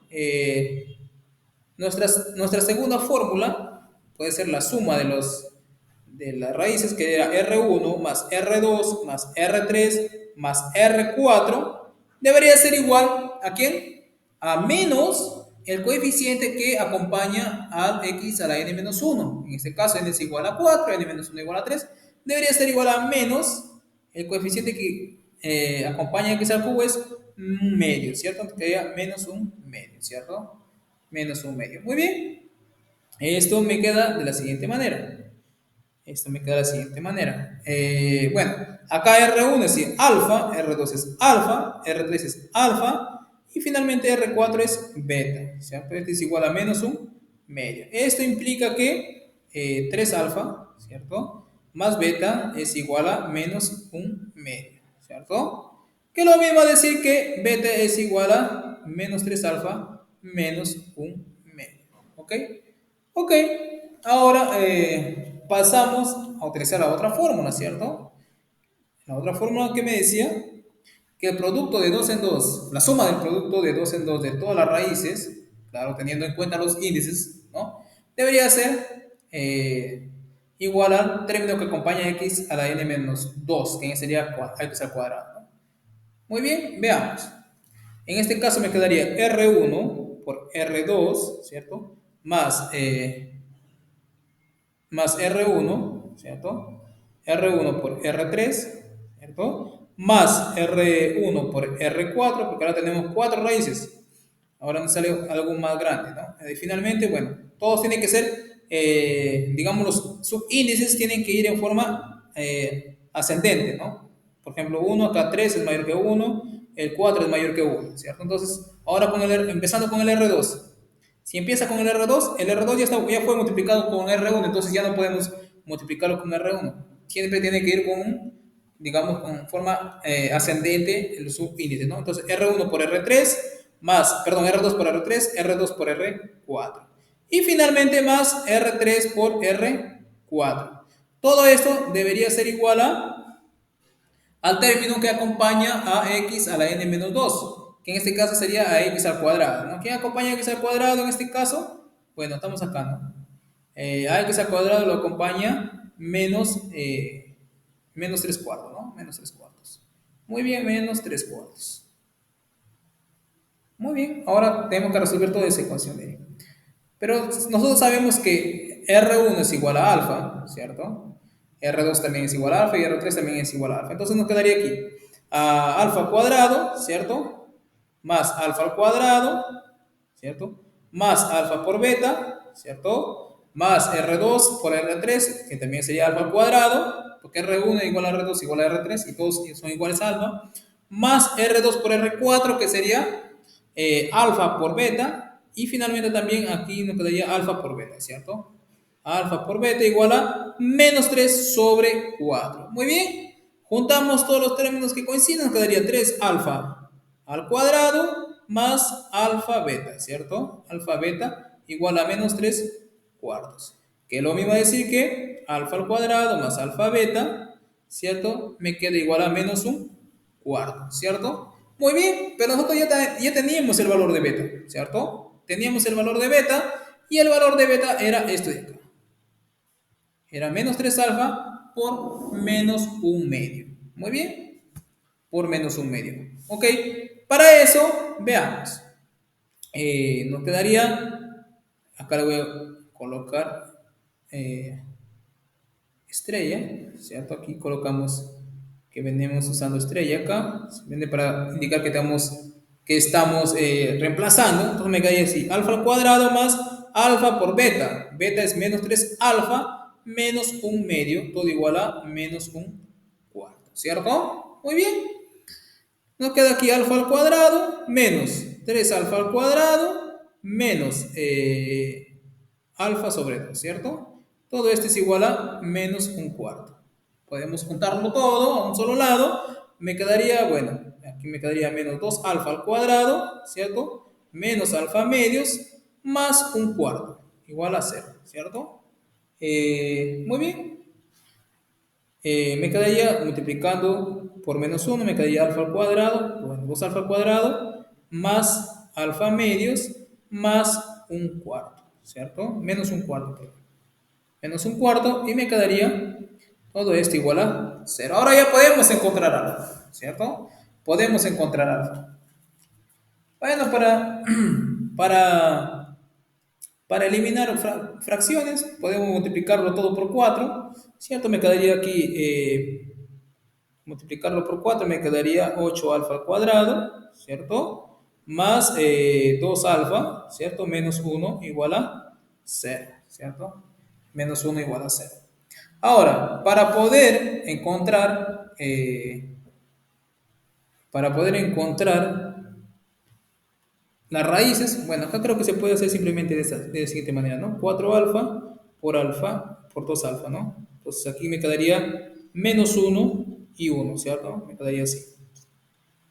Nuestra segunda fórmula puede ser la suma de las raíces, que era R1 más R2 más R3 más R4, debería ser igual ¿a quién? A menos el coeficiente que acompaña al X a la N menos 1. En este caso, N es igual a 4, N menos 1 igual a 3. Debería ser igual a menos el coeficiente que acompaña a X al cubo es un medio, ¿cierto? Quedaría menos un medio, ¿cierto? Menos un medio. Muy bien. Esto me queda de la siguiente manera. Esto me queda de la siguiente manera. Bueno, acá R1 es decir, alfa, R2 es alfa, R3 es alfa y finalmente R4 es beta, ¿cierto? Este es igual a menos un medio. Esto implica que 3 alfa, ¿cierto? Más beta es igual a menos un medio, ¿cierto? Que lo mismo decir que beta es igual a menos 3 alfa menos un medio, ¿ok? Ok, ahora pasamos a utilizar la otra fórmula, ¿cierto? La otra fórmula que me decía que el producto de 2 en 2, la suma del producto de 2 en 2 de todas las raíces, claro, teniendo en cuenta los índices, ¿no? Debería ser igual al término que acompaña x a la n menos 2, que sería x al cuadrado, ¿no? Muy bien, veamos. En este caso me quedaría R1 por R2, ¿cierto? Más R1, ¿cierto? R1 por R3, ¿cierto? Más R1 por R4, porque ahora tenemos 4 raíces. Ahora nos sale algo más grande, ¿no? Finalmente, bueno, todos tienen que ser, digamos, los subíndices tienen que ir en forma ascendente, ¿no? Por ejemplo, 1, acá 3 es mayor que 1, el 4 es mayor que 1, ¿cierto? Entonces, ahora empezando con el R2. Si empieza con el R2 ya fue multiplicado con R1, entonces ya no podemos multiplicarlo con R1. Siempre tiene que ir con, digamos, con forma ascendente el subíndice, ¿no? Entonces R1 por R3 más, perdón, R2 por R3, R2 por R4. Y finalmente más R3 por R4. Todo esto debería ser igual al término que acompaña a x a la n menos 2, que en este caso sería a x al cuadrado, ¿no? ¿Quién acompaña a x al cuadrado en este caso? Bueno, estamos acá, ¿no? A x al cuadrado lo acompaña menos 3 cuartos, ¿no? Menos 3 cuartos. Muy bien, menos 3 cuartos. Muy bien, ahora tenemos que resolver toda esa ecuación de ahí. Pero nosotros sabemos que R1 es igual a alfa, ¿cierto? R2 también es igual a alfa y R3 también es igual a alfa. Entonces nos quedaría aquí alfa cuadrado, ¿cierto? Más alfa al cuadrado, ¿cierto? Más alfa por beta, ¿cierto? Más R2 por R3, que también sería alfa al cuadrado, porque R1 igual a R2 igual a R3 y todos son iguales a alfa. Más R2 por R4, que sería alfa por beta. Y finalmente también aquí nos quedaría alfa por beta, ¿cierto? Alfa por beta igual a menos 3 sobre 4. Muy bien. Juntamos todos los términos que coinciden, nos quedaría 3 alfa al cuadrado más alfa beta, ¿cierto? Alfa beta igual a menos 3 cuartos. Que es lo mismo decir que alfa al cuadrado más alfa beta, ¿cierto? Me queda igual a menos un cuarto, ¿cierto? Muy bien, pero nosotros ya teníamos el valor de beta, ¿cierto? Teníamos el valor de beta y el valor de beta era esto de acá. Era menos 3 alfa por menos un medio. Muy bien, por menos un medio. Ok, para eso, veamos. Nos quedaría, acá le voy a colocar estrella, ¿cierto? Aquí colocamos que venimos usando estrella acá, viene para indicar que estamos reemplazando. Entonces me quedaría así, alfa al cuadrado más alfa por beta. Beta es menos 3 alfa menos un medio, todo igual a menos un cuarto, ¿cierto? Muy bien. Nos queda aquí alfa al cuadrado menos 3 alfa al cuadrado menos alfa sobre 2, ¿cierto? Todo esto es igual a menos un cuarto. Podemos juntarlo todo a un solo lado. Me quedaría, bueno, aquí me quedaría menos 2 alfa al cuadrado, ¿cierto? Menos alfa medios más un cuarto, igual a 0, ¿cierto? Muy bien. Me quedaría multiplicando por menos 1, me quedaría alfa al cuadrado, bueno, 2 alfa al cuadrado, más alfa medios, más un cuarto, ¿cierto? Menos un cuarto, perdón. Menos un cuarto, y me quedaría todo esto igual a 0. Ahora ya podemos encontrar alfa, ¿cierto? Podemos encontrar alfa. Bueno, para, para eliminar fracciones, podemos multiplicarlo todo por 4, ¿cierto? Me quedaría aquí multiplicarlo por 4 me quedaría 8 alfa al cuadrado, ¿cierto? Más 2 alfa, ¿cierto? Menos 1 igual a 0, ¿cierto? Menos 1 igual a 0. Ahora, para poder encontrar las raíces, bueno, acá creo que se puede hacer simplemente de la siguiente manera, ¿no? 4 alfa por 2 alfa, ¿no? Entonces aquí me quedaría menos uno y uno, ¿cierto? Me quedaría así.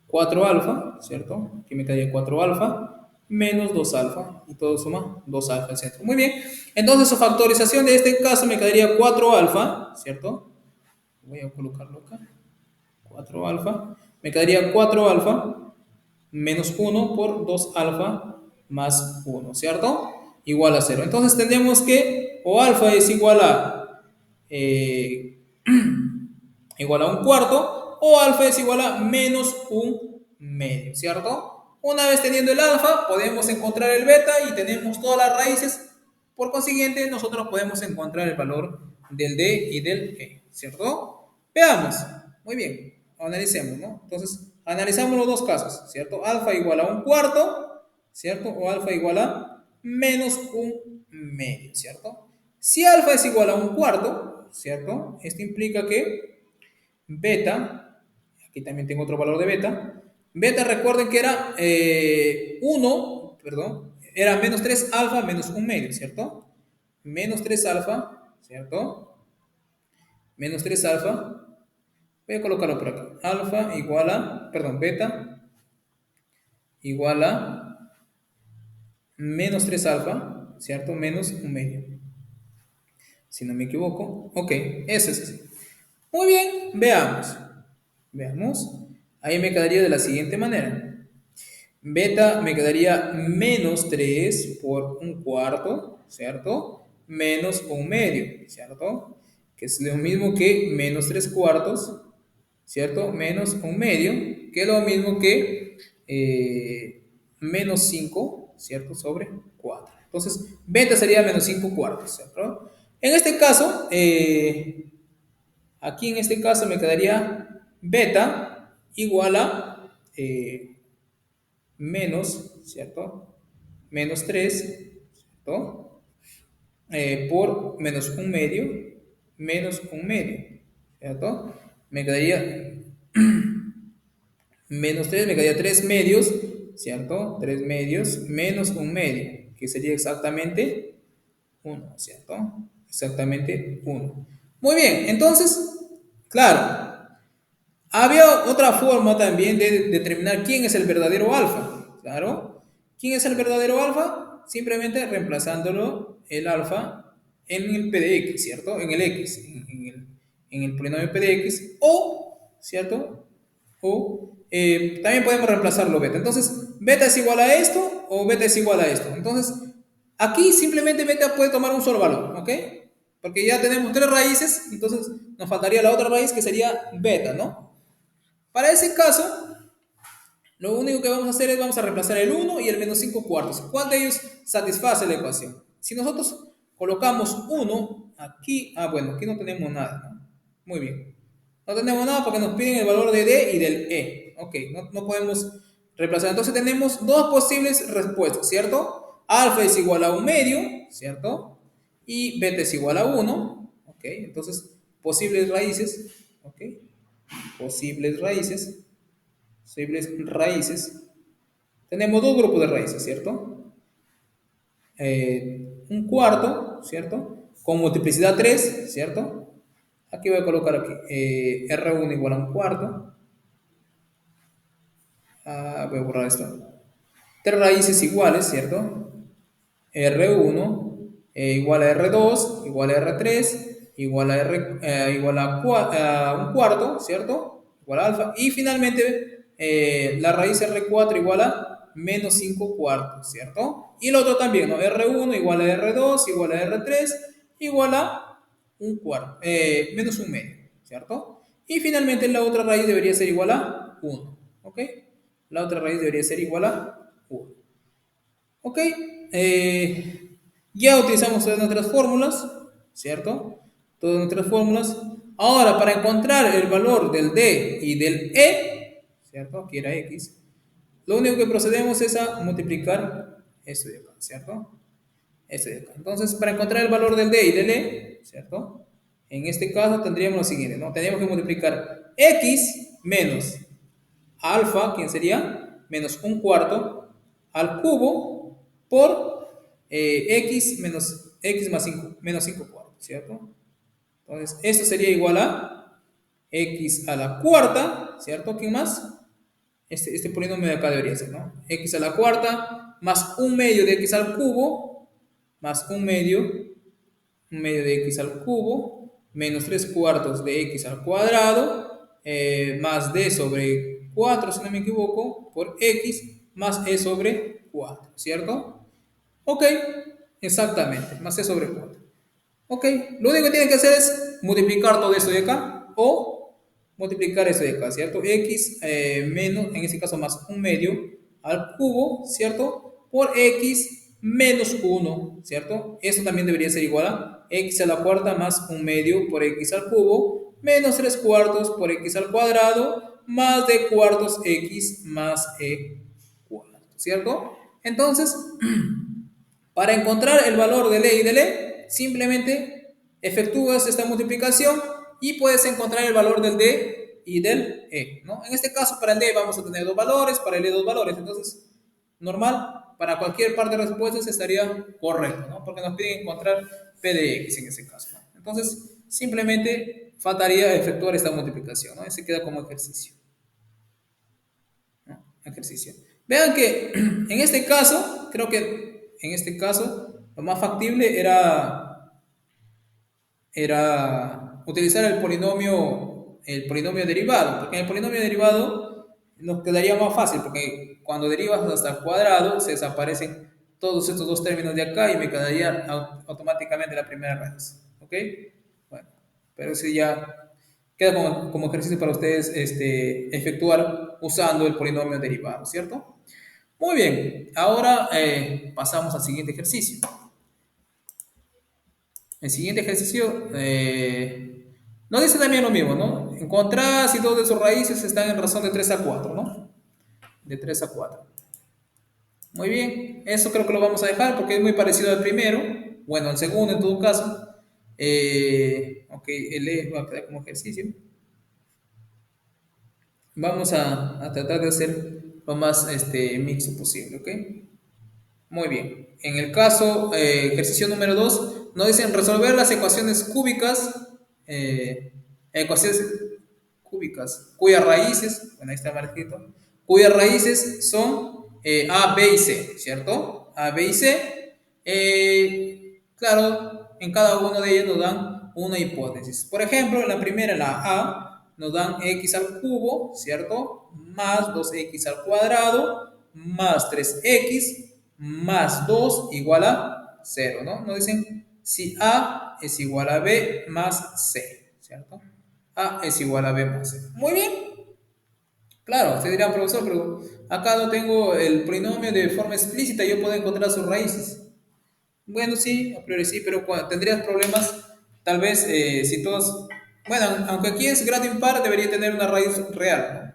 4 alfa, ¿cierto? Aquí me quedaría 4 alfa menos 2 alfa y todo suma 2 alfa al centro. Muy bien. Entonces su factorización de este caso me quedaría 4 alfa, ¿cierto? Voy a colocarlo acá. 4 alfa. Me quedaría 4 alfa menos uno por 2 alfa más uno, ¿cierto? Igual a cero. Entonces tendríamos que o alfa es eh, igual a un cuarto o alfa es igual a menos un medio, ¿cierto? Una vez teniendo el alfa, podemos encontrar el beta y tenemos todas las raíces. Por consiguiente, nosotros podemos encontrar el valor del D y del E, ¿cierto? Veamos. Muy bien. Analicemos, ¿no? Entonces, analizamos los dos casos, ¿cierto? Alfa igual a un cuarto, ¿cierto? O alfa igual a menos un medio, ¿cierto? Si alfa es igual a un cuarto, ¿cierto? Esto implica que beta, aquí también tengo otro valor de beta, beta recuerden que era 1, perdón, era menos 3 alfa menos un medio, ¿cierto? Menos 3 alfa, ¿cierto? Menos 3 alfa, voy a colocarlo por aquí, alfa igual a, perdón, beta igual a menos 3 alfa, ¿cierto? Menos un medio, si no me equivoco. Ok, eso es así. Muy bien, veamos. Veamos. Ahí me quedaría de la siguiente manera. Beta me quedaría menos 3 por un cuarto, ¿cierto? Menos un medio, ¿cierto? Que es lo mismo que menos 3 cuartos, ¿cierto? Menos un medio, que es lo mismo que menos 5, ¿cierto? Sobre 4. Entonces, beta sería menos 5 cuartos, ¿cierto? En este caso, aquí en este caso me quedaría beta igual a menos, ¿cierto? Menos 3, ¿cierto? Por menos un medio, ¿cierto? Me quedaría menos 3 me quedaría 3 medios, ¿cierto? 3 medios menos un medio, que sería exactamente 1, ¿cierto? Exactamente 1. Muy bien, entonces, claro, había otra forma también de determinar quién es el verdadero alfa. Claro. ¿Quién es el verdadero alfa? Simplemente reemplazándolo el alfa en el p de x, ¿cierto? En el x, en el polinomio p de x, o, ¿cierto? O también podemos reemplazarlo beta. Entonces, beta es igual a esto o beta es igual a esto. Entonces, aquí simplemente beta puede tomar un solo valor, ¿ok? Porque ya tenemos tres raíces, entonces nos faltaría la otra raíz que sería beta, ¿no? Para ese caso, lo único que vamos a hacer es vamos a reemplazar el 1 y el menos 5 cuartos. ¿Cuál de ellos satisface la ecuación? Si nosotros colocamos 1 aquí, bueno, aquí no tenemos nada, ¿no? Muy bien. No tenemos nada porque nos piden el valor de D y del E. Ok, no podemos reemplazar. Entonces tenemos dos posibles respuestas, ¿cierto? Alfa es igual a un medio, ¿cierto? Y beta es igual a 1. Ok, entonces posibles raíces, ok, posibles raíces. Posibles raíces. Tenemos dos grupos de raíces, ¿cierto? Un cuarto, ¿cierto? Con multiplicidad 3, ¿cierto? Aquí voy a colocar aquí R1 igual a un cuarto. Voy a borrar esto. Tres raíces iguales, ¿cierto? R1 igual a R2, igual a R3, igual a, a un cuarto, ¿cierto? Igual a alfa. Y finalmente la raíz R4 igual a menos 5 cuartos, ¿cierto? Y el otro también, ¿no? R1 igual a R2, igual a R3, igual a un cuarto, menos un medio, ¿cierto? Y finalmente la otra raíz debería ser igual a 1, ¿ok? La otra raíz debería ser igual a 1. Ok, ya utilizamos todas nuestras fórmulas, ¿cierto? Todas nuestras fórmulas. Ahora, para encontrar el valor del D y del E, ¿cierto? Aquí era X. Lo único que procedemos es a multiplicar esto de acá, ¿cierto? Esto de acá. Entonces, para encontrar el valor del D y del E, ¿cierto? En este caso tendríamos lo siguiente, ¿no? Tendríamos que multiplicar x menos alfa, ¿quién sería? Menos un cuarto al cubo por x menos x más 5 menos 5 cuartos, ¿cierto? Entonces, esto sería igual a x a la cuarta, ¿cierto? ¿Quién más? Este polinomio de acá debería ser, ¿no? X a la cuarta más un medio de x al cubo más un medio de x al cubo, menos 3 cuartos de x al cuadrado, más d sobre 4, si no me equivoco, por x, más e sobre 4, ¿cierto? Ok, exactamente, más e sobre 4. Ok, lo único que tienen que hacer es multiplicar todo esto de acá, o multiplicar esto de acá, ¿cierto? X menos, en este caso más un medio al cubo, ¿cierto? Por x menos 1, ¿cierto? Esto también debería ser igual a x a la cuarta más un medio por x al cubo, menos 3 cuartos por x al cuadrado, más d cuartos x más e cuarto, ¿cierto? Entonces, para encontrar el valor del e y del e, simplemente efectúas esta multiplicación y puedes encontrar el valor del d y del e, ¿no? En este caso, para el d vamos a tener dos valores, para el e dos valores. Entonces, normal, para cualquier par de respuestas estaría correcto, ¿no? Porque nos piden encontrar p de x en ese caso, ¿no? Entonces, simplemente faltaría efectuar esta multiplicación, ¿no? Ese queda como ejercicio, ¿no? Ejercicio. Vean que en este caso, creo que en este caso lo más factible era utilizar el polinomio derivado, porque en el polinomio derivado nos quedaría más fácil, porque cuando derivas hasta el cuadrado se desaparecen todos estos dos términos de acá y me quedaría automáticamente la primera raíz, ¿ok? Bueno, pero si ya queda como ejercicio para ustedes efectuar usando el polinomio derivado, ¿cierto? Muy bien, ahora pasamos al siguiente ejercicio. El siguiente ejercicio nos dice también lo mismo, ¿no? Encontrar si dos de sus raíces están en razón de 3 a 4, ¿no? De 3 a 4. Muy bien, eso creo que lo vamos a dejar porque es muy parecido al primero. Bueno, al segundo en todo caso. Ok, el E va a quedar como ejercicio. Vamos a tratar de hacer lo más mixto posible, ¿ok? Muy bien. En el caso, ejercicio número 2 nos dicen resolver las ecuaciones cúbicas, ecuaciones cúbicas, cuyas raíces, bueno, ahí está marcado, cuyas raíces son A, B y C, ¿cierto? A, B y C. Claro, en cada uno de ellos nos dan una hipótesis. Por ejemplo, en la primera, la A, nos dan x al cubo, ¿cierto? Más 2x al cuadrado, más 3x más 2 igual a 0, ¿no? Nos dicen si A es igual a B más C, ¿cierto? A es igual a B más C. Muy bien. Claro, usted dirá, profesor, pero acá no tengo el polinomio de forma explícita, yo puedo encontrar sus raíces. Bueno, sí, a priori sí, pero tendrías problemas, tal vez, si todos... Bueno, aunque aquí es grado impar, debería tener una raíz real, ¿no?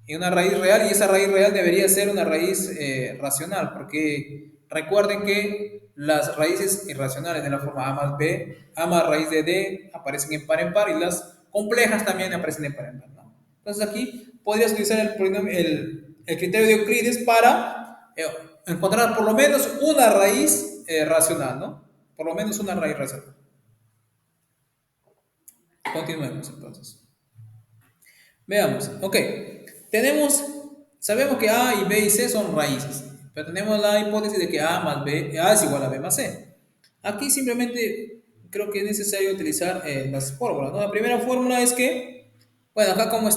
Y una raíz real, y esa raíz real debería ser una raíz racional, porque recuerden que las raíces irracionales de la forma a más b, a más raíz de d, aparecen en par, y las complejas también aparecen en par, ¿no? Entonces aquí podrías utilizar el criterio de Euclides para encontrar por lo menos una raíz racional, ¿no? Por lo menos una raíz racional. Continuemos entonces. Veamos, ok. Sabemos que A y B y C son raíces, pero tenemos la hipótesis de que A es igual a B más C. Aquí simplemente creo que es necesario utilizar las fórmulas, ¿no? La primera fórmula es que, bueno, acá como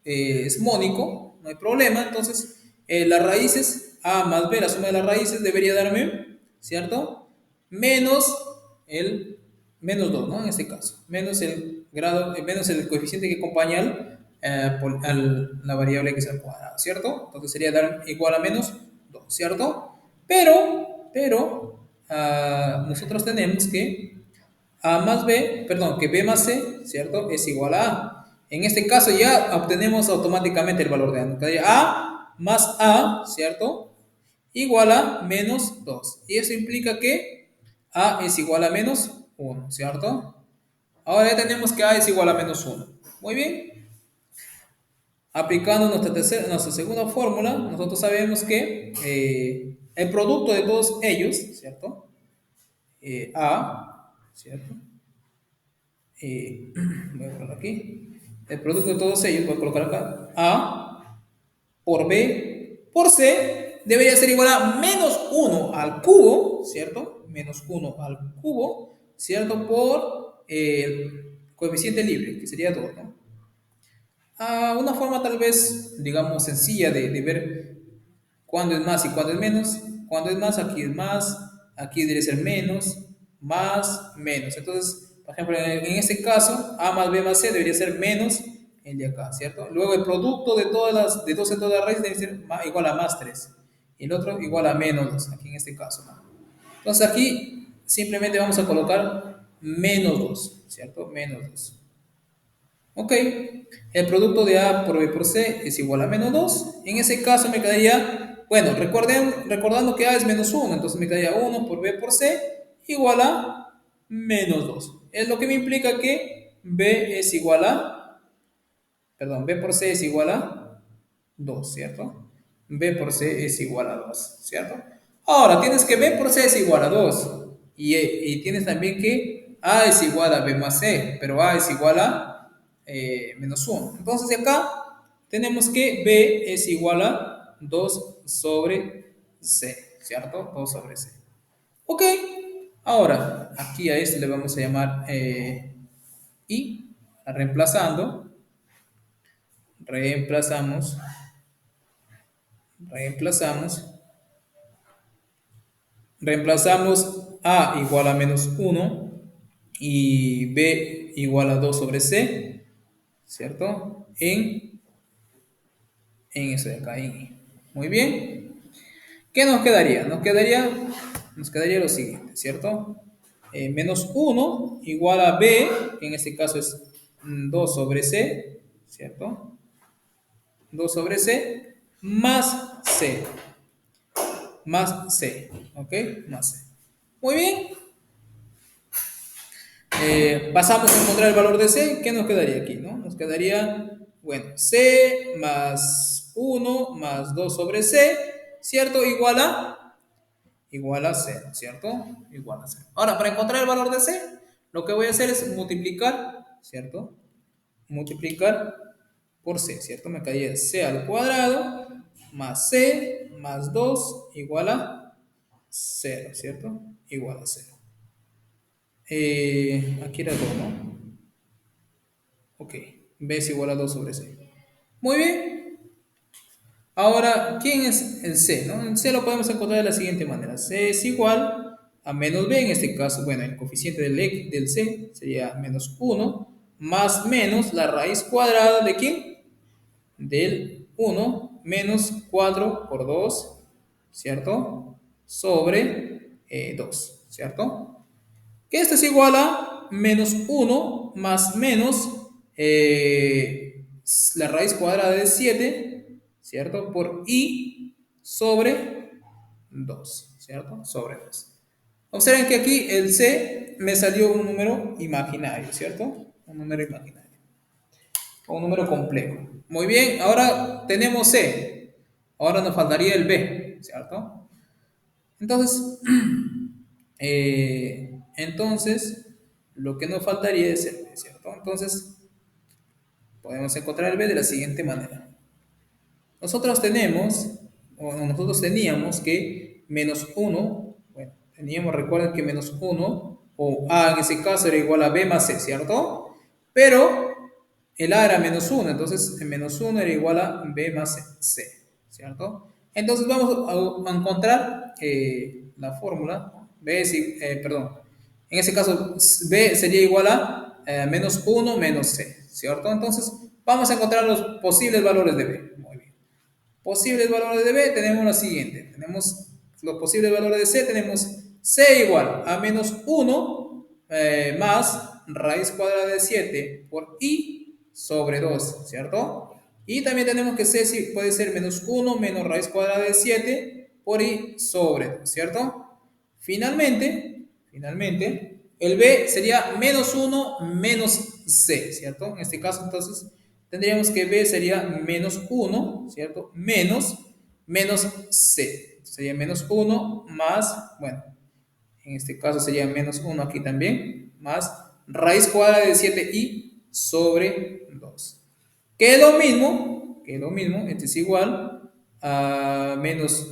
es mónico, no hay problema, entonces las raíces A más B, la suma de las raíces debería darme, ¿cierto? El menos 2, ¿no? En este caso, menos el coeficiente que acompaña la variable x al cuadrado, ¿cierto? Entonces sería dar igual a menos 2, ¿cierto? Pero nosotros tenemos que A más B, perdón, que B más C, ¿cierto? Es igual a A. En este caso ya obtenemos automáticamente el valor de A, ¿no? Quedaría A más A, ¿cierto? Igual a menos 2. Y eso implica que A es igual a menos 1, ¿cierto? Ahora ya tenemos que A es igual a menos 1. Muy bien. Aplicando nuestra segunda fórmula, nosotros sabemos que el producto de todos ellos, ¿cierto? A, ¿cierto? Voy a colocar aquí. El producto de todos ellos, voy a colocar acá. A por B por C debería ser igual a menos 1 al cubo, ¿cierto? Menos 1 al cubo, ¿cierto? Por el coeficiente libre, que sería 2, ¿no? Una forma tal vez, digamos, sencilla de ver cuándo es más y cuándo es menos. Cuando es más, aquí debería ser menos, más, menos. Entonces, por ejemplo, en este caso, A más B más C debería ser menos el de acá, ¿cierto? Luego el producto de de 2 en toda raíz debe ser igual a más 3. Y el otro igual a menos 2, aquí en este caso, ¿no? Entonces aquí simplemente vamos a colocar menos 2, ¿cierto? Menos 2. Ok, el producto de A por B por C es igual a menos 2. En ese caso me quedaría, bueno, recordando que A es menos 1, entonces me quedaría 1 por B por C igual a menos 2. Es lo que me implica que B es igual a, perdón, B por C es igual a 2, ¿cierto? B por C es igual a 2, ¿cierto? Ahora, tienes que B por C es igual a 2. Y tienes también que A es igual a B más C, pero A es igual a menos 1. Entonces, de acá tenemos que B es igual a 2 sobre C, ¿cierto? 2 sobre C. Ok, ahora aquí a esto le vamos a llamar I, reemplazando, reemplazamos, reemplazamos. Reemplazamos A igual a menos 1 y B igual a 2 sobre C, ¿cierto? En eso de acá, en I. Muy bien. ¿Qué nos quedaría? Nos quedaría lo siguiente, ¿cierto? Menos 1 igual a B, que en este caso es 2 sobre C, ¿cierto? 2 sobre C más C, ¿ok? Más C. Muy bien. Pasamos a encontrar el valor de C. ¿Qué nos quedaría aquí, no? Nos quedaría, bueno, C más 1 más 2 sobre C, ¿cierto? Igual a 0, ¿cierto? Igual a 0. Ahora, para encontrar el valor de C, lo que voy a hacer es multiplicar, ¿cierto? Multiplicar por C, ¿cierto? Me quedaría C al cuadrado más C más 2 igual a 0, ¿cierto? Igual a 0. Aquí era 2, ¿no? Ok, B es igual a 2 sobre C. Muy bien. Ahora, ¿quién es el C? ¿No? El C lo podemos encontrar de la siguiente manera. C es igual a menos B, en este caso, bueno, el coeficiente del C sería menos 1, más menos la raíz cuadrada de ¿quién? Del 1 menos 4 por 2, ¿cierto? Sobre 2, ¿cierto? Que esto es igual a menos 1 más menos la raíz cuadrada de 7, ¿cierto? Por I sobre 2, ¿cierto? Sobre 2. Observen que aquí el C me salió un número imaginario, ¿cierto? Un número imaginario. O un número complejo. Muy bien, ahora tenemos C. Ahora nos faltaría el B, ¿cierto? Entonces, entonces, lo que nos faltaría es el B, ¿cierto? Entonces, podemos encontrar el B de la siguiente manera. Nosotros nosotros teníamos que menos 1, bueno, recuerden que menos 1, o A en ese caso era igual a B más C, ¿cierto? Pero el A era menos 1, entonces el menos 1 era igual a B más C, ¿cierto? Entonces vamos a encontrar la fórmula, B es, perdón, en ese caso B sería igual a menos 1 menos C, ¿cierto? Entonces vamos a encontrar los posibles valores de B. Muy bien. Posibles valores de B tenemos lo siguiente. Tenemos los posibles valores de C. Tenemos C igual a menos 1 más raíz cuadrada de 7 por I sobre 2, ¿cierto? Y también tenemos que C puede ser menos 1 menos raíz cuadrada de 7 por I sobre 2, ¿cierto? Finalmente, el B sería menos uno menos C, ¿cierto? En este caso, entonces, tendríamos que B sería menos uno, ¿cierto? Menos C. Sería menos uno más, bueno, en este caso sería menos uno aquí también, más raíz cuadrada de 7i sobre 2. Que es lo mismo, esto es igual a menos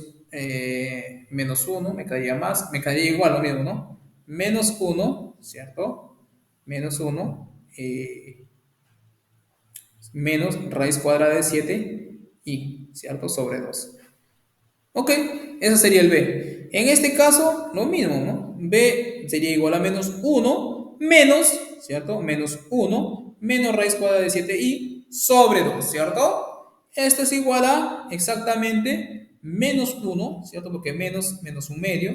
uno me quedaría igual lo mismo, ¿no? Menos uno, ¿cierto? Menos uno menos raíz cuadrada de 7i, ¿cierto? Sobre 2. Ok, eso sería el B. En este caso, lo mismo, ¿no? B sería igual a menos uno menos, ¿cierto? Menos uno menos raíz cuadrada de 7i sobre 2, ¿cierto? Esto es igual a exactamente menos uno, ¿cierto? Porque menos un medio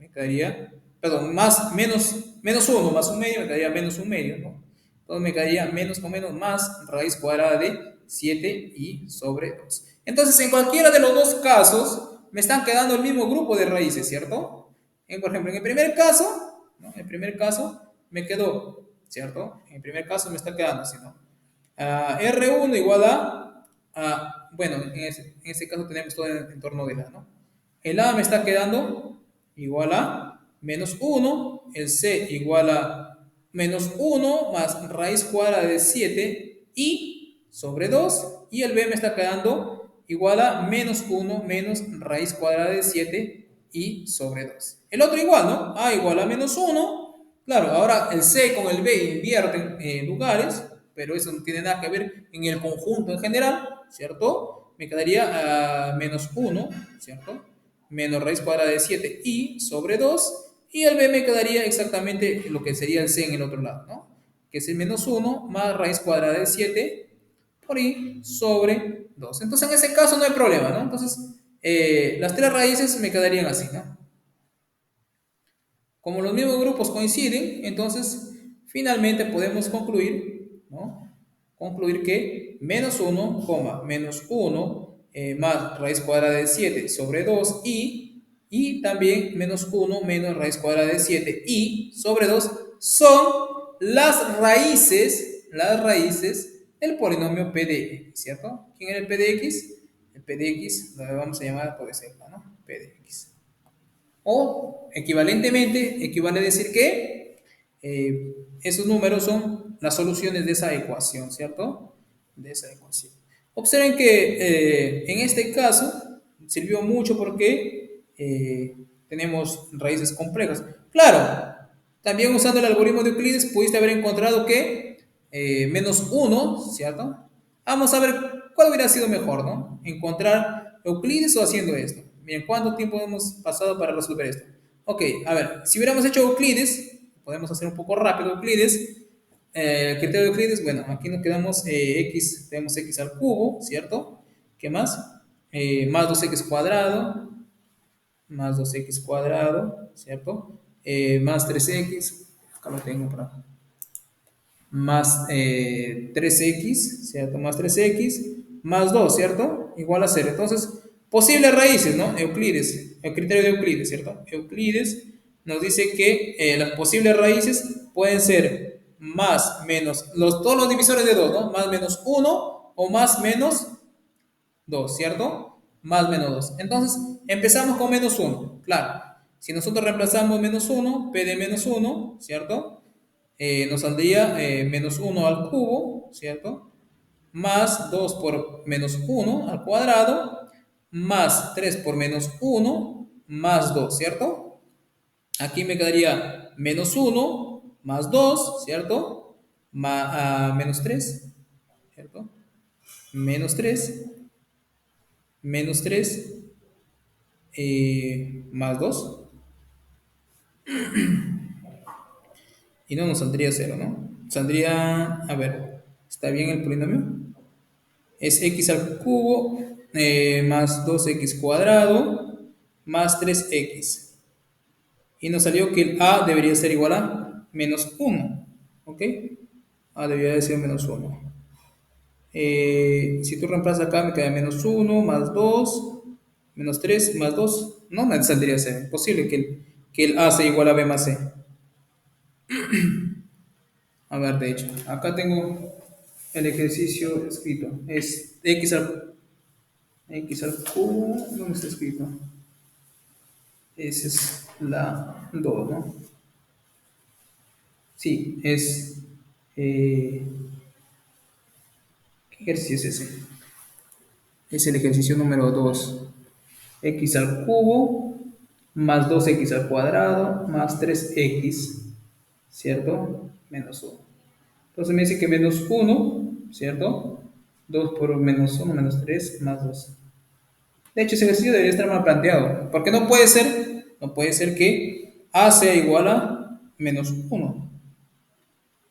me quedaría, perdón, menos uno más un medio me quedaría menos un medio, ¿no? Entonces me quedaría menos con menos más raíz cuadrada de 7i sobre 2. Entonces, en cualquiera de los dos casos, me están quedando el mismo grupo de raíces, ¿cierto? Por ejemplo, en el primer caso, ¿no? En el primer caso me quedó, ¿cierto? En el primer caso me está quedando así, ¿no? R1 igual bueno, en este caso tenemos todo en torno del A, ¿no? El A me está quedando igual a menos uno, el C igual a menos uno más raíz cuadrada de 7 y sobre 2 y el B me está quedando igual a menos uno menos raíz cuadrada de 7 y sobre 2. El otro igual, ¿no? A igual a menos uno. Claro, ahora el C con el B invierten lugares, pero eso no tiene nada que ver en el conjunto en general, ¿cierto? Me quedaría menos uno, ¿cierto? Menos raíz cuadrada de 7 y sobre 2 y el B me quedaría exactamente lo que sería el C en el otro lado, ¿no? Que es el menos uno más raíz cuadrada de 7 por i sobre 2. Entonces, en ese caso no hay problema, ¿no? Entonces, las tres raíces me quedarían así, ¿no? Como los mismos grupos coinciden, entonces, finalmente podemos concluir, ¿no? Concluir que menos uno, menos uno más raíz cuadrada de 7 sobre 2 y también menos uno menos raíz cuadrada de 7 y sobre 2 son las raíces del polinomio P de X, ¿cierto? ¿Quién era el P de X? El P de X lo vamos a llamar por ejemplo, ¿no? P de X. O equivalentemente, equivale a decir que esos números son las soluciones de esa ecuación, ¿cierto? De esa ecuación. Observen que en este caso sirvió mucho porque tenemos raíces complejas. Claro, también usando el algoritmo de Euclides pudiste haber encontrado que menos uno, ¿cierto? Vamos a ver cuál hubiera sido mejor, ¿no? Encontrar Euclides o haciendo esto. Miren, ¿cuánto tiempo hemos pasado para resolver esto? Ok, a ver, si hubiéramos hecho Euclides, podemos hacer un poco rápido Euclides. El criterio de Euclides, bueno, aquí nos quedamos x, tenemos x al cubo, ¿cierto? ¿Qué más? Más 2x cuadrado, más 2x cuadrado, ¿cierto? Más 3x, acá lo tengo por acá. Más 3x, ¿cierto? Más 3x, más 2, ¿cierto? Igual a 0. Entonces, posibles raíces, ¿no? Euclides, el criterio de Euclides, ¿cierto? Euclides nos dice que las posibles raíces pueden ser más, menos, todos los divisores de 2, ¿no? Más menos 1 o más menos 2, ¿cierto? Más menos 2. Entonces, empezamos con menos 1, claro. Si nosotros reemplazamos menos 1, P de menos 1, ¿cierto? Nos saldría menos 1 al cubo, ¿cierto? Más 2 por menos 1 al cuadrado, más 3 por menos 1, más 2, ¿cierto? Aquí me quedaría menos 1, más 2, ¿cierto? Menos 3, ¿cierto? Menos 3, menos 3, más 2. Y no nos saldría 0, ¿no? Saldría, a ver, ¿está bien el polinomio? Es x al cubo más 2x cuadrado más 3x. Y nos salió que el a debería ser igual a menos 1. ¿Ok? A debería ser menos 1. Si tú reemplazas acá, me queda menos 1 más 2 menos 3 más 2. No me saldría 0. Imposible que el a sea igual a b más c. A ver, de hecho, acá tengo el ejercicio escrito. Es x al cubo. ¿Dónde está escrito? Esa es la 2, ¿no? Sí, es... eh, ¿qué ejercicio es ese? Es el ejercicio número 2. X al cubo más 2x al cuadrado más 3x, ¿cierto? Menos 1. Entonces me dice que menos 1, ¿cierto? 2 por menos 1 menos 3 más 2. De hecho, ese ejercicio debería estar mal planteado, porque no puede ser que a sea igual a menos 1,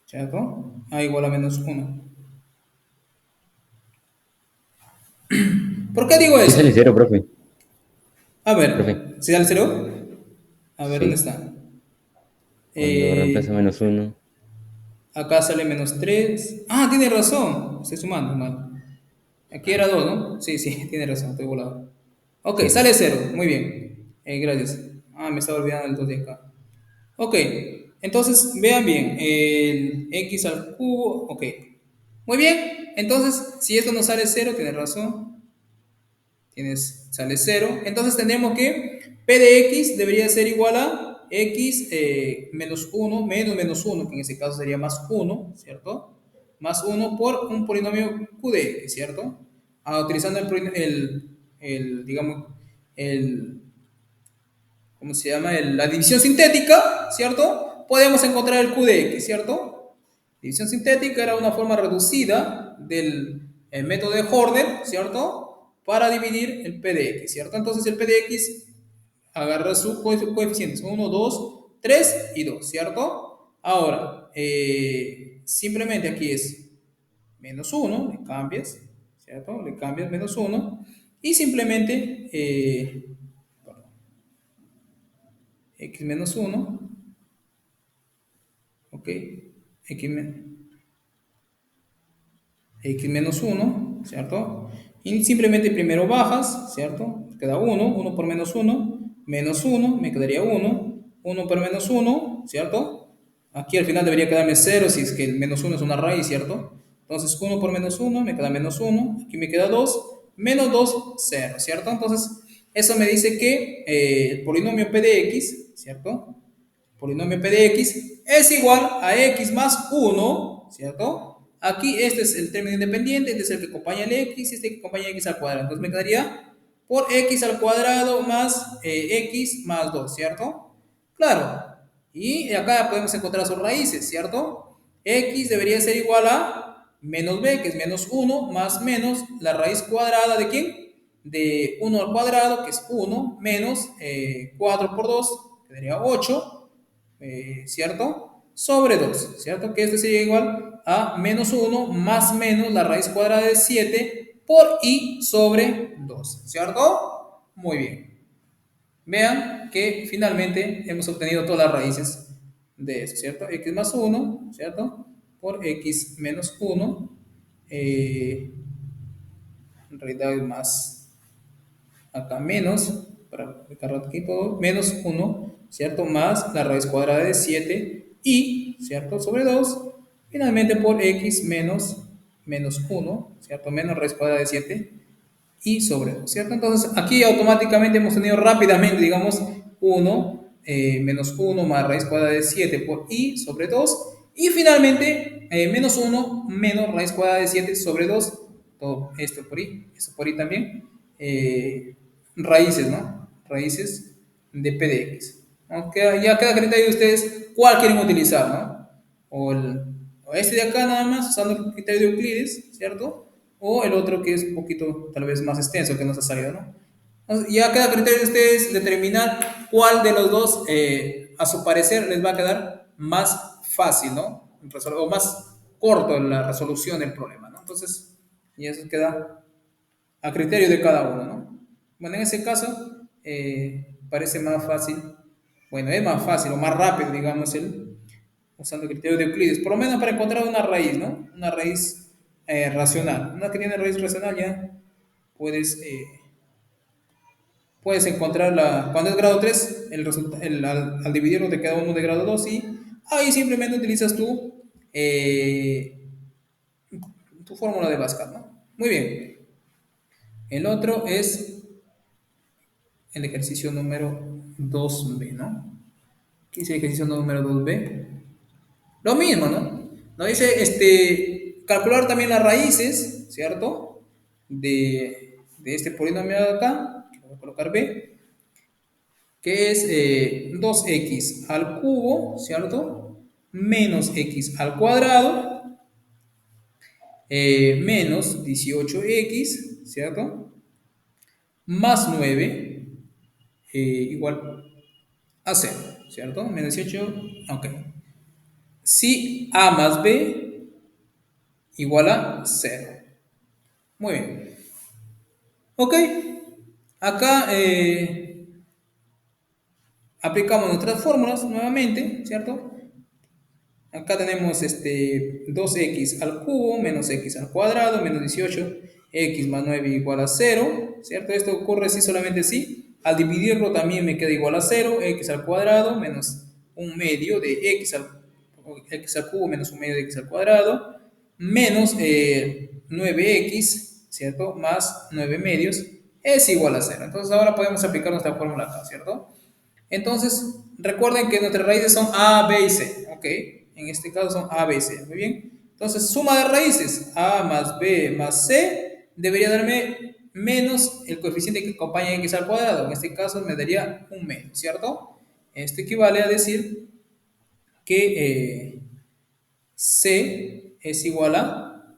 ¿cierto? A igual a menos 1. ¿Por qué digo Sí sale eso? cero, profe. A Profe, ver, ¿se da el cero? A ver, ¿dónde sí. está? Cuando reemplaza Eh, menos uno. Acá sale menos 3. Ah, tiene razón. Estoy sumando mal. Aquí era 2, ¿no? Sí, sí, tiene razón, estoy volado. Ok, Sí. sale cero. Muy bien. Gracias. Ah, me estaba olvidando el 2 de acá. Ok, entonces vean bien. El x al cubo. Ok. Muy bien. Entonces, si esto no sale cero, tienes razón. Sale cero. Entonces tendremos que P de x debería ser igual a x menos uno menos menos uno, que en ese caso sería más uno, ¿cierto? Más uno por un polinomio q de x, ¿cierto? Utilizando digamos, el, ¿cómo se llama? La división sintética, ¿cierto? Podemos encontrar el q de x, ¿cierto? División sintética era una forma reducida del método de Horner, ¿cierto? Para dividir el p de x, ¿cierto? Entonces el p de x agarra sus coeficientes, 1, 2, 3 y 2, ¿cierto? Ahora, simplemente aquí es menos uno, le cambias, ¿cierto? Le cambias menos uno y simplemente x menos uno, ¿ok? X, x menos uno, ¿cierto? Y simplemente primero bajas, ¿cierto? Queda uno por menos uno me quedaría uno por menos uno, ¿cierto? Aquí al final debería quedarme cero si es que el menos uno es una raíz, ¿cierto? Entonces uno por menos uno me queda menos uno, aquí me queda 2 menos 2 0, ¿cierto? Entonces eso me dice que el polinomio p de x, ¿cierto? Polinomio p de x es igual a x más uno, ¿cierto? Aquí este es el término independiente, este es el que acompaña el x y este que acompaña x al cuadrado. Entonces me quedaría por x al cuadrado más x más 2, ¿cierto? Claro. Y acá podemos encontrar sus raíces, ¿cierto? X debería ser igual a menos b, que es menos uno, más menos la raíz cuadrada de ¿quién? De uno al cuadrado, que es uno, menos 4 por 2, quedaría 8, ¿cierto? Sobre 2, ¿cierto? Que esto sería igual a menos uno más menos la raíz cuadrada de 7 por i sobre 2, ¿cierto? Muy bien. Vean que finalmente hemos obtenido todas las raíces de eso, ¿cierto? X más uno, ¿cierto? Por x menos uno, en realidad es más acá menos, para aplicarlo aquí todo, menos uno, ¿cierto? Más la raíz cuadrada de 7 y, ¿cierto? Sobre 2 finalmente por x menos uno, ¿cierto? Menos raíz cuadrada de 7 y sobre 2, ¿cierto? Entonces aquí automáticamente hemos tenido rápidamente, digamos, uno menos uno más raíz cuadrada de 7 por i sobre 2 y finalmente menos uno menos raíz cuadrada de 7 sobre 2, todo esto por i, esto por i también, raíces, ¿no? Raíces de p de x. Aunque ya queda criterio de ustedes cuál quieren utilizar, ¿no? O este de acá nada más, usando el criterio de Euclides, ¿cierto? O el otro que es un poquito tal vez más extenso que nos ha salido, ¿no? Entonces, ya queda criterio de ustedes determinar cuál de los dos, a su parecer, les va a quedar más fácil, ¿no? O más corto en la resolución del problema, ¿no? Entonces, y eso queda a criterio de cada uno, ¿no? Bueno, en ese caso, parece más fácil, bueno, es más fácil o más rápido, digamos, usando el criterio de Euclides, por lo menos para encontrar una raíz, ¿no? Una raíz racional. Una que tiene raíz racional ya puedes, puedes encontrarla, cuando es grado 3 al dividirlo te queda uno de grado 2 y Ahí simplemente utilizas tu fórmula de Pascal, ¿no? Muy bien. El otro es el ejercicio número 2b, ¿no? ¿Qué dice el ejercicio número 2b? Lo mismo, ¿no? Nos dice calcular también las raíces, ¿cierto? De este polinomio de acá, que voy a colocar b, que es 2x al cubo, ¿cierto? Menos x al cuadrado, menos 18x, ¿cierto? Más 9 igual a 0, ¿cierto? Menos 18, ok. Si a más b igual a 0. Muy bien. Ok. Acá aplicamos nuestras fórmulas nuevamente, ¿cierto? Acá tenemos 2x al cubo menos x al cuadrado menos 18, x más 9 igual a 0, ¿cierto? Esto ocurre si solamente si. Al dividirlo también me queda igual a 0, x al cuadrado menos un medio de x al cubo menos un medio de x al cuadrado, menos 9x, ¿cierto? Más 9 medios es igual a 0. Entonces ahora podemos aplicar nuestra fórmula acá, ¿cierto? Entonces, recuerden que nuestras raíces son a, b y c, ¿ok? En este caso son a, b y c, muy bien. Entonces, suma de raíces, a más b más c, debería darme menos el coeficiente que acompaña a x al cuadrado. En este caso me daría un medio, ¿cierto? Esto equivale a decir que c es igual a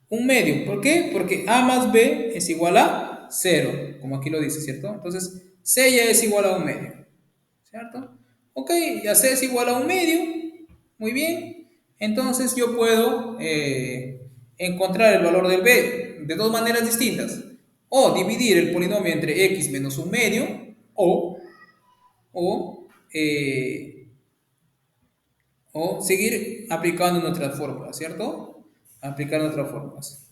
un medio. ¿Por qué? Porque a más b es igual a 0, como aquí lo dice, ¿cierto? Entonces, c ya es igual a un medio, ¿cierto? Ok, ya c es igual a un medio, muy bien. Entonces yo puedo encontrar el valor del b de dos maneras distintas. O dividir el polinomio entre x menos un medio, o, eh, o seguir aplicando nuestras fórmulas, ¿cierto? Aplicar nuestras fórmulas.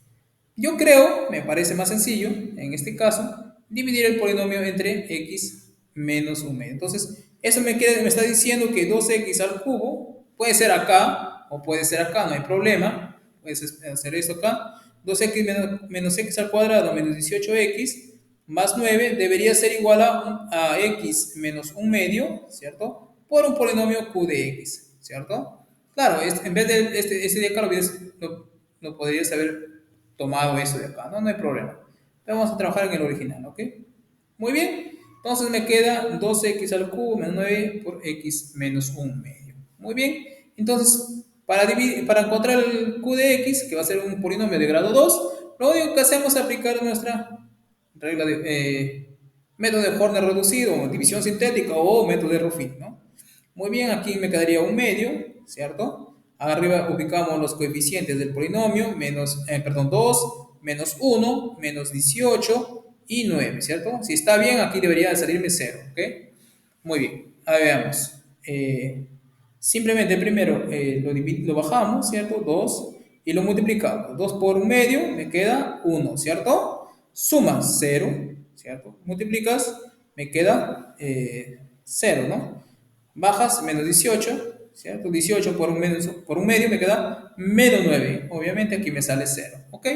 Yo creo, me parece más sencillo, en este caso, dividir el polinomio entre x menos un medio. Entonces, eso me está diciendo que 2x al cubo puede ser acá o puede ser acá, no hay problema. Puedes hacer esto acá. 2x menos x al cuadrado menos 18x más 9 debería ser igual a x menos un medio, ¿cierto? Por un polinomio q de x, ¿cierto? Claro, en vez de este de acá lo podrías haber tomado eso de acá, ¿no? No hay problema. Vamos a trabajar en el original, ¿ok? Muy bien. Entonces me queda 2x al cubo menos 9 por x menos un medio. Muy bien. Entonces, para encontrar el q de x, que va a ser un polinomio de grado 2, lo único que hacemos es aplicar nuestra regla de método de Horner reducido, división sintética o método de Ruffin, ¿no? Muy bien, aquí me quedaría un medio, ¿cierto? Arriba ubicamos los coeficientes del polinomio, perdón, 2, menos 1, menos 18 y 9, ¿cierto? Si está bien, aquí debería salirme 0, ¿ok? Muy bien, a ver, veamos. Simplemente primero lo bajamos, ¿cierto? 2 y lo multiplicamos. 2 por un medio me queda 1, ¿cierto? Sumas 0, ¿cierto? Multiplicas, me queda 0, ¿no? Bajas menos 18, ¿cierto? 18 por un medio me queda menos 9. Obviamente aquí me sale 0, ¿ok?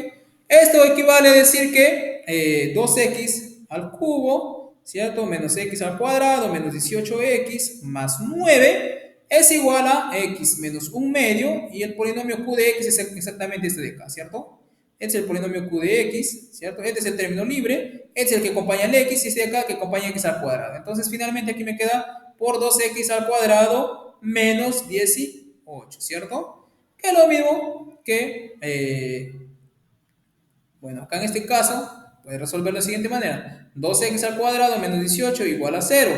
Esto equivale a decir que 2x al cubo, ¿cierto? Menos x al cuadrado menos 18x más 9 es igual a x menos un medio y el polinomio q de x es exactamente este de acá, ¿cierto? Este es el polinomio q de x, ¿cierto? Este es el término libre, este es el que acompaña al x y este de acá que acompaña x al cuadrado. Entonces finalmente aquí me queda por 2x al cuadrado menos 18, ¿cierto? Que es lo mismo que, bueno, acá en este caso, puedes resolver de la siguiente manera. 2x al cuadrado menos 18 igual a 0,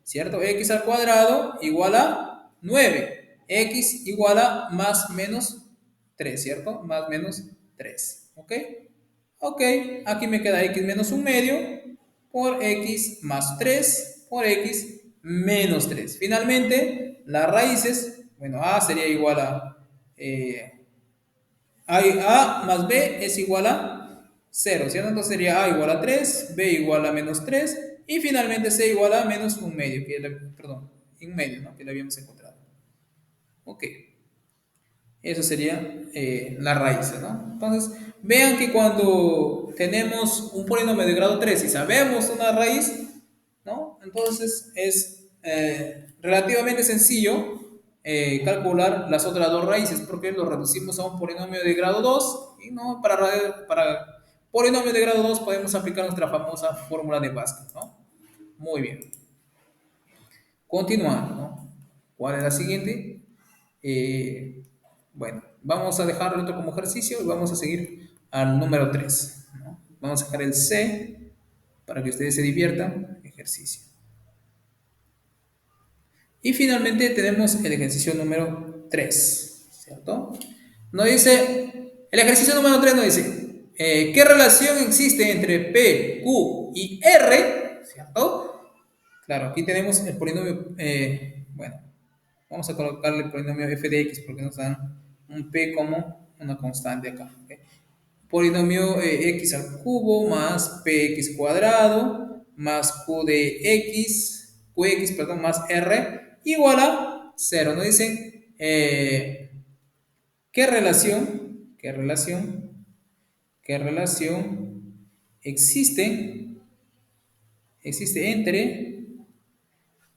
¿cierto? X al cuadrado igual a 9. X igual a más menos 3, ¿cierto? Más menos 3, ¿ok? Ok, aquí me queda x menos un medio por x más 3 por x menos 3. Finalmente, las raíces, bueno, a sería igual a a más b es igual a 0, ¿cierto? Entonces sería a igual a 3, b igual a menos 3 y finalmente c igual a menos un medio, perdón, un medio, ¿no? Que lo habíamos encontrado. Ok, eso sería la raíz, ¿no? Entonces, vean que cuando tenemos un polinomio de grado 3 y sabemos una raíz, ¿no? Entonces es relativamente sencillo calcular las otras dos raíces porque lo reducimos a un polinomio de grado 2 y no para polinomio de grado 2 podemos aplicar nuestra famosa fórmula de Bhaskara, ¿no? Muy bien. Continuando, ¿no? ¿Cuál es la siguiente? Eh, bueno, vamos a dejarlo esto como ejercicio y vamos a seguir al número 3, ¿no? Vamos a dejar el C para que ustedes se diviertan. Ejercicio. Y finalmente tenemos el ejercicio número 3, ¿cierto? Nos dice, el ejercicio número 3 nos dice, ¿qué relación existe entre P, Q y R? ¿Cierto? Claro, aquí tenemos el polinomio, bueno, vamos a colocarle el polinomio f de x porque nos dan un p como una constante acá. ¿Okay? Polinomio x al cubo más px cuadrado más q de x, qx, perdón, más r igual a 0. Nos dicen qué relación, qué relación existe, existe entre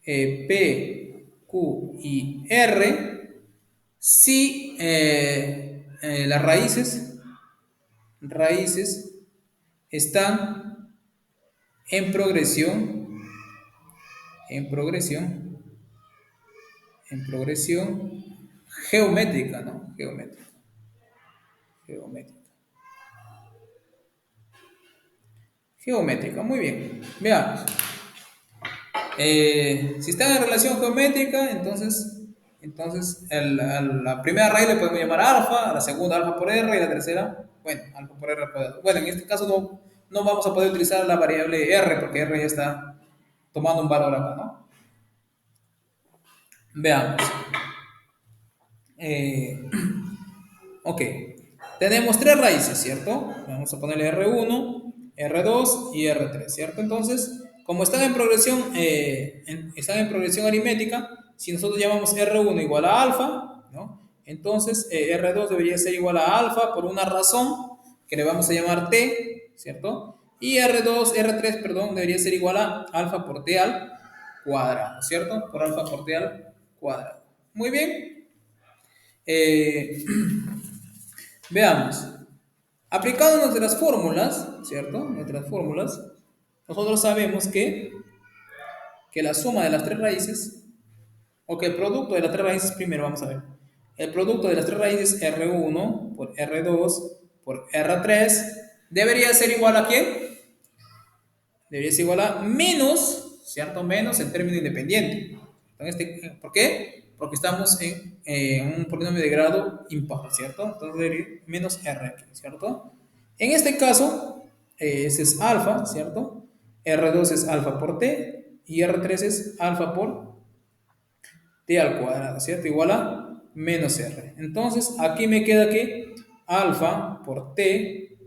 P, Q y R si las raíces están en progresión, en progresión, en progresión geométrica, ¿no? Geométrica, geométrica. Geométrica, muy bien. Veamos. Si están en relación geométrica, entonces a la primera raíz le podemos llamar alfa, a la segunda alfa por r y a la tercera, bueno, alfa por r cuadrado. Bueno, en este caso no vamos a poder utilizar la variable r porque r ya está tomando un valor acá, ¿no? Veamos. Ok, tenemos tres raíces, ¿cierto? Vamos a ponerle R1, R2 y R3, ¿cierto? Entonces, como están en progresión aritmética, si nosotros llamamos R1 igual a alfa, ¿no? Entonces, R2 debería ser igual a alfa por una razón que le vamos a llamar T, ¿cierto? Y R3, perdón, debería ser igual a alfa por T al cuadrado, ¿cierto? Por alfa por T al cuadrado. Muy bien. Veamos. Aplicando nuestras fórmulas, ¿cierto? Nuestras fórmulas, nosotros sabemos que la suma de las tres raíces, o que el producto de las tres raíces, primero vamos a ver, el producto de las tres raíces R1 por R2 por R3 debería ser igual a ¿quién? Debería ser igual a menos, ¿cierto? Menos el término independiente. ¿Por qué? Porque estamos en un polinomio de grado impar, ¿cierto? Entonces debería menos R aquí, ¿cierto? En este caso, ese es alfa, ¿cierto? R2 es alfa por T y R3 es alfa por T al cuadrado, ¿cierto? Igual a menos R. Entonces, aquí me queda que alfa por T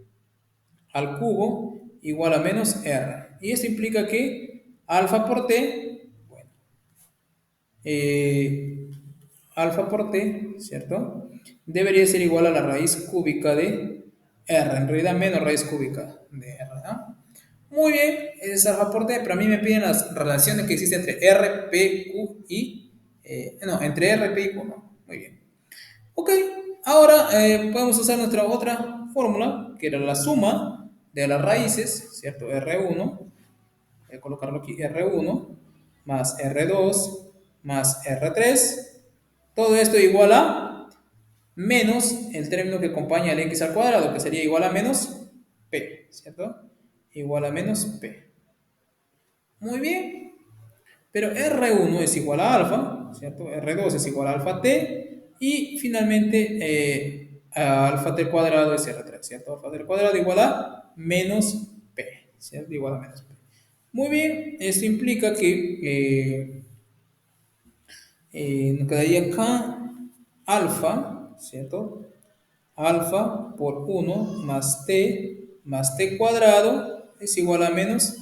al cubo igual a menos R. Y esto implica que alfa por T, bueno, alfa por T, ¿cierto? Debería ser igual a la raíz cúbica de R, en realidad menos raíz cúbica de R, ¿no? Muy bien, es alfa por T, pero a mí me piden las relaciones que existen entre R, P, Q y... no, entre R, P y Q, ¿no? Muy bien. Ok, ahora podemos usar nuestra otra fórmula, que era la suma de las raíces, ¿cierto? R1, voy a colocarlo aquí, R1 más R2 más R3, todo esto igual a menos el término que acompaña al x al cuadrado, que sería igual a menos P, ¿cierto? Igual a menos P. Muy bien, pero R1 es igual a alfa, ¿cierto? R2 es igual a alfa t y finalmente a alfa t cuadrado es R3, ¿cierto? Alfa t cuadrado igual a menos P, ¿cierto? Igual a menos P. Muy bien, esto implica que nos quedaría acá alfa, ¿cierto? Alfa por 1 más t cuadrado es igual a menos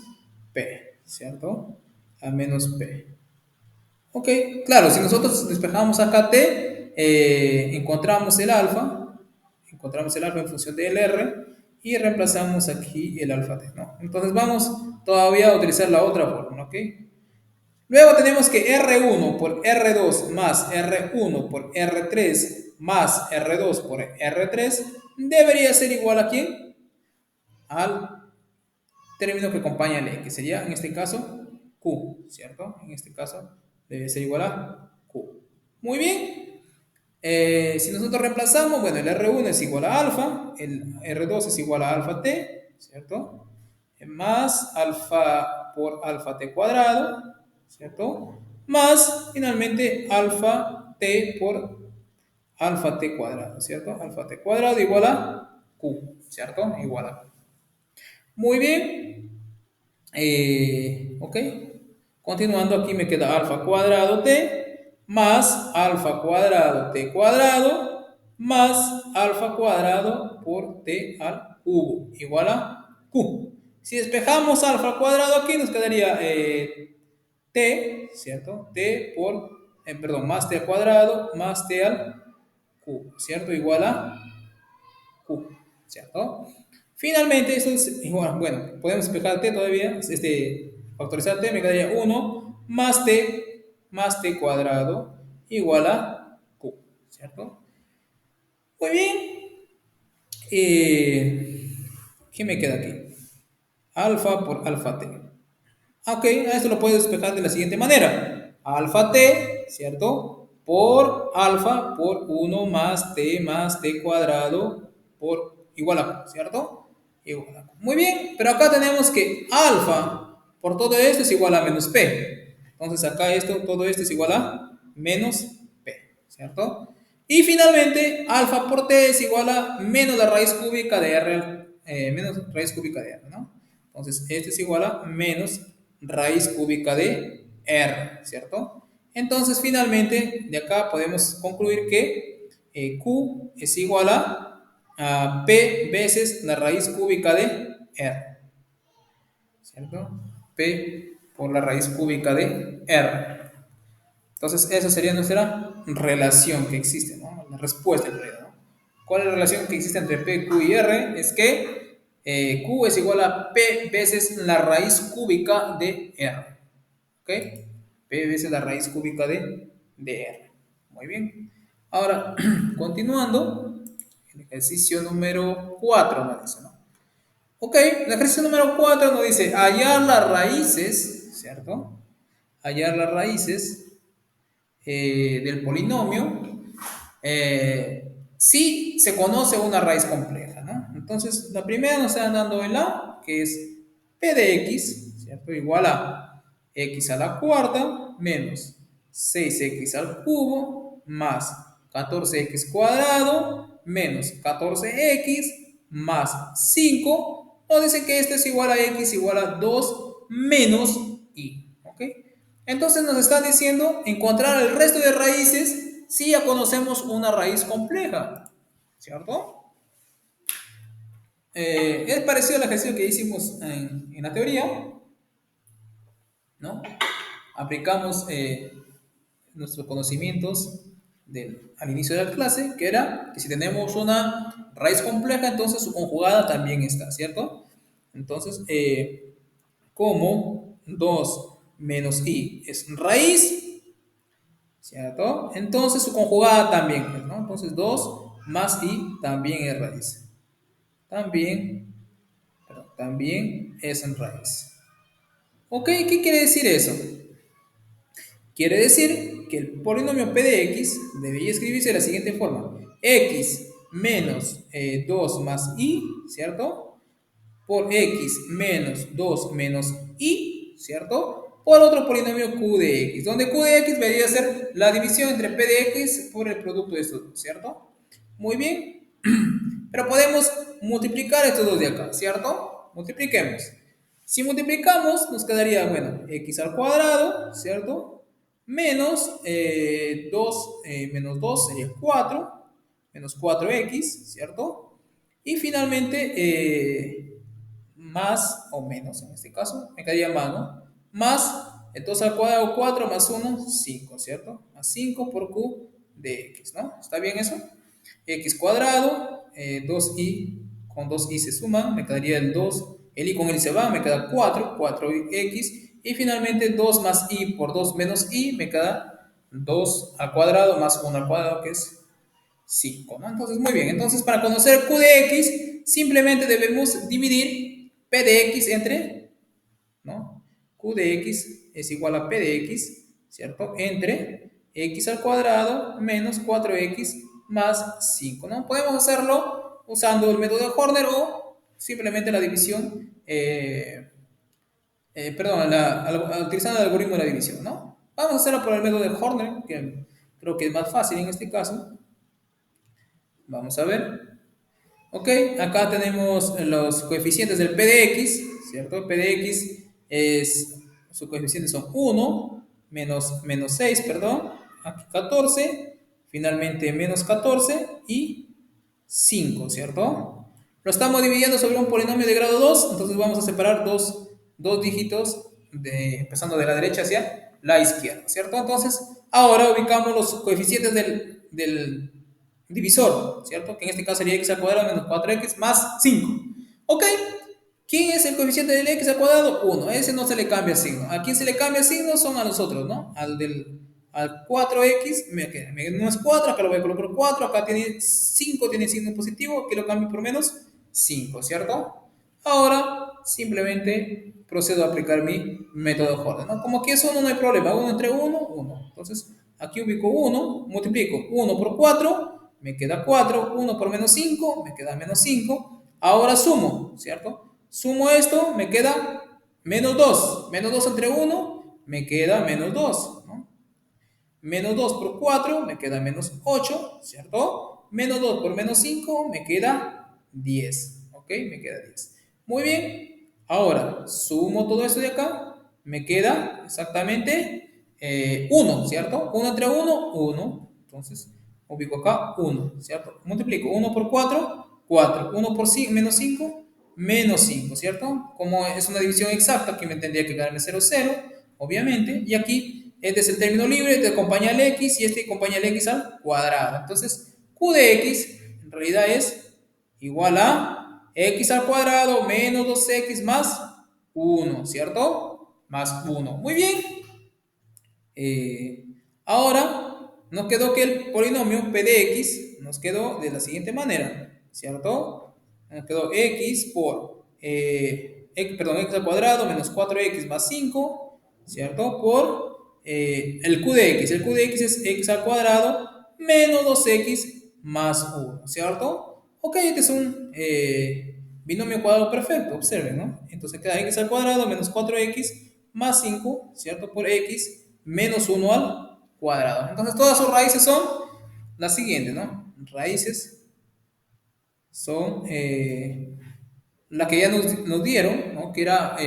P, ¿cierto? A menos P. Ok, claro, si nosotros despejamos acá t, encontramos el alfa en función del R y reemplazamos aquí el alfa t, ¿no? Entonces vamos todavía a utilizar la otra fórmula, ¿ok? Luego tenemos que R1 por R2 más R1 por R3 más R2 por R3 debería ser igual a ¿quién? Al término que acompaña el E, que sería en este caso Q, ¿cierto? En este caso debe ser igual a Q. Muy bien. Si nosotros reemplazamos, bueno, el R1 es igual a alfa, el R2 es igual a alfa t, ¿cierto? Más alfa por alfa t cuadrado, ¿cierto? Más, finalmente, alfa t por alfa t cuadrado, ¿cierto? Alfa t cuadrado igual a Q, ¿cierto? Igual a Q. Muy bien. Ok. Continuando, aquí me queda alfa cuadrado t más alfa cuadrado t cuadrado más alfa cuadrado por t al cubo igual a q. Si despejamos alfa cuadrado aquí nos quedaría t, ¿cierto? T por, perdón, más t al cuadrado más t al cubo, ¿cierto? Igual a q, ¿cierto? Finalmente, esto es igual, bueno, podemos despejar t todavía, factorizar t, me quedaría 1 más t cuadrado igual a q, ¿cierto? Muy bien. ¿Qué me queda aquí? Alfa por alfa t. Ok, a esto lo puedo despejar de la siguiente manera. Alfa t, ¿cierto? Por alfa por 1 más t cuadrado por igual a q, ¿cierto? Igual a q. Muy bien, pero acá tenemos que alfa por todo esto es igual a menos p. Entonces acá todo esto es igual a menos p, ¿cierto? Y finalmente, alfa por t es igual a menos la raíz cúbica de r, menos raíz cúbica de r, ¿no? Entonces, este es igual a menos raíz cúbica de r, ¿cierto? Entonces, finalmente, de acá podemos concluir que q es igual a p veces la raíz cúbica de r, ¿cierto? P por la raíz cúbica de r. Entonces, esa sería nuestra relación que existe, ¿no? La respuesta en realidad, ¿no? ¿Cuál es la relación que existe entre P, Q y R? Es que Q es igual a P veces la raíz cúbica de R. ¿Ok? P veces la raíz cúbica de R. Muy bien. Ahora, continuando, el ejercicio número 4 nos dice, ¿no? Ok, el ejercicio número 4 nos dice hallar las raíces, ¿cierto? Hallar las raíces del polinomio si se conoce una raíz compleja, ¿no? Entonces, la primera nos está dando el A, que es P de X, ¿cierto? Igual a X a la cuarta menos 6X al cubo más 14X cuadrado menos 14X más 5. Nos dice que esto es igual a X igual a 2 menos Y, ¿ok? Entonces nos está diciendo encontrar el resto de raíces si ya conocemos una raíz compleja, ¿cierto? Es parecido al ejercicio que hicimos en la teoría, ¿no? Aplicamos nuestros conocimientos al inicio de la clase, que era que si tenemos una raíz compleja, entonces su conjugada también está, ¿cierto? Entonces, como 2 menos i es raíz, ¿cierto? Entonces su conjugada también, ¿no? Entonces 2 más i también es raíz. También es en raíz. ¿Ok? ¿Qué quiere decir eso? Quiere decir que el polinomio p de x debería escribirse de la siguiente forma. X menos 2 más i, ¿cierto? Por x menos 2 menos i, ¿cierto? Por otro polinomio q de x, donde q de x debería ser la división entre p de x por el producto de estos dos, ¿cierto? Muy bien. Pero podemos multiplicar estos dos de acá, ¿cierto? Multipliquemos. Si multiplicamos, nos quedaría, bueno, x al cuadrado, ¿cierto? Menos 2, menos 2 sería 4, menos 4x, ¿cierto? Y finalmente, más o menos, en este caso, me quedaría más, ¿no? Más, entonces al cuadrado 4 más 1, 5, ¿cierto? Más 5 por q de x, ¿no? ¿Está bien eso? X cuadrado, 2i con 2i se suman, me quedaría el 2, el i con el i se va, me queda 4, 4x, y finalmente 2 más i por 2 menos i, me queda 2 al cuadrado más 1 al cuadrado, que es 5, ¿no? Entonces, muy bien. Entonces, para conocer q de x, simplemente debemos dividir p de x entre, ¿no? Q de x es igual a p de x, ¿cierto? Entre x al cuadrado menos 4x más 5, ¿no? Podemos hacerlo usando el método de Horner o simplemente la división, perdón, utilizando el algoritmo de la división, ¿no? Vamos a hacerlo por el método de Horner, que creo que es más fácil en este caso. Vamos a ver. Ok, acá tenemos los coeficientes del p de x, ¿cierto? P de x es, sus coeficientes son 1, menos 6, perdón, aquí 14, finalmente menos 14 y 5, ¿cierto? Lo estamos dividiendo sobre un polinomio de grado 2, entonces vamos a separar dos dígitos empezando de la derecha hacia la izquierda, ¿cierto? Entonces, ahora ubicamos los coeficientes del divisor, ¿cierto? Que en este caso sería x al cuadrado menos 4x más 5. ¿Ok? ¿Quién es el coeficiente del x al cuadrado? 1. A ese no se le cambia signo. ¿A quién se le cambia signo? Son a nosotros, ¿no? Al 4x, no es 4, acá lo voy a colocar 4, acá tiene 5, tiene signo positivo, aquí lo cambio por menos 5, ¿cierto? Ahora, simplemente procedo a aplicar mi método de Horner, ¿no? Como aquí es 1, no hay problema. 1 entre 1, 1. Entonces, aquí ubico 1, multiplico 1 por 4, me queda 4, 1 por menos 5, me queda menos 5. Ahora sumo, ¿cierto? Sumo esto, me queda menos 2. Menos 2 entre 1, me queda menos 2, ¿no? Menos 2 por 4, me queda menos 8, ¿cierto? Menos 2 por menos 5, me queda 10, ¿ok? Me queda 10. Muy bien, ahora sumo todo esto de acá, me queda exactamente 1, ¿cierto? 1 entre 1, 1. Entonces, ubico acá 1, ¿cierto? Multiplico 1 por 4, 4. 1 por menos 5, menos 5, ¿cierto? Como es una división exacta, aquí me tendría que quedarme 0, 0, obviamente. Y aquí, este es el término libre, este acompaña al x y este acompaña al x al cuadrado. Entonces, q de x en realidad es igual a x al cuadrado menos 2x más 1, ¿cierto? Más 1. Muy bien. Ahora nos quedó que el polinomio p de x nos quedó de la siguiente manera, ¿cierto? Nos quedó x por, x al cuadrado menos 4x más 5, ¿cierto? Por el q de x. El q de x es x al cuadrado menos 2x más 1, ¿cierto? Ok, este es un binomio cuadrado perfecto, observen, ¿no? Entonces queda x al cuadrado menos 4x más 5, ¿cierto? Por x menos 1 al cuadrado. Entonces todas sus raíces son las siguientes, ¿no? Raíces son la que ya nos dieron, ¿no? Que era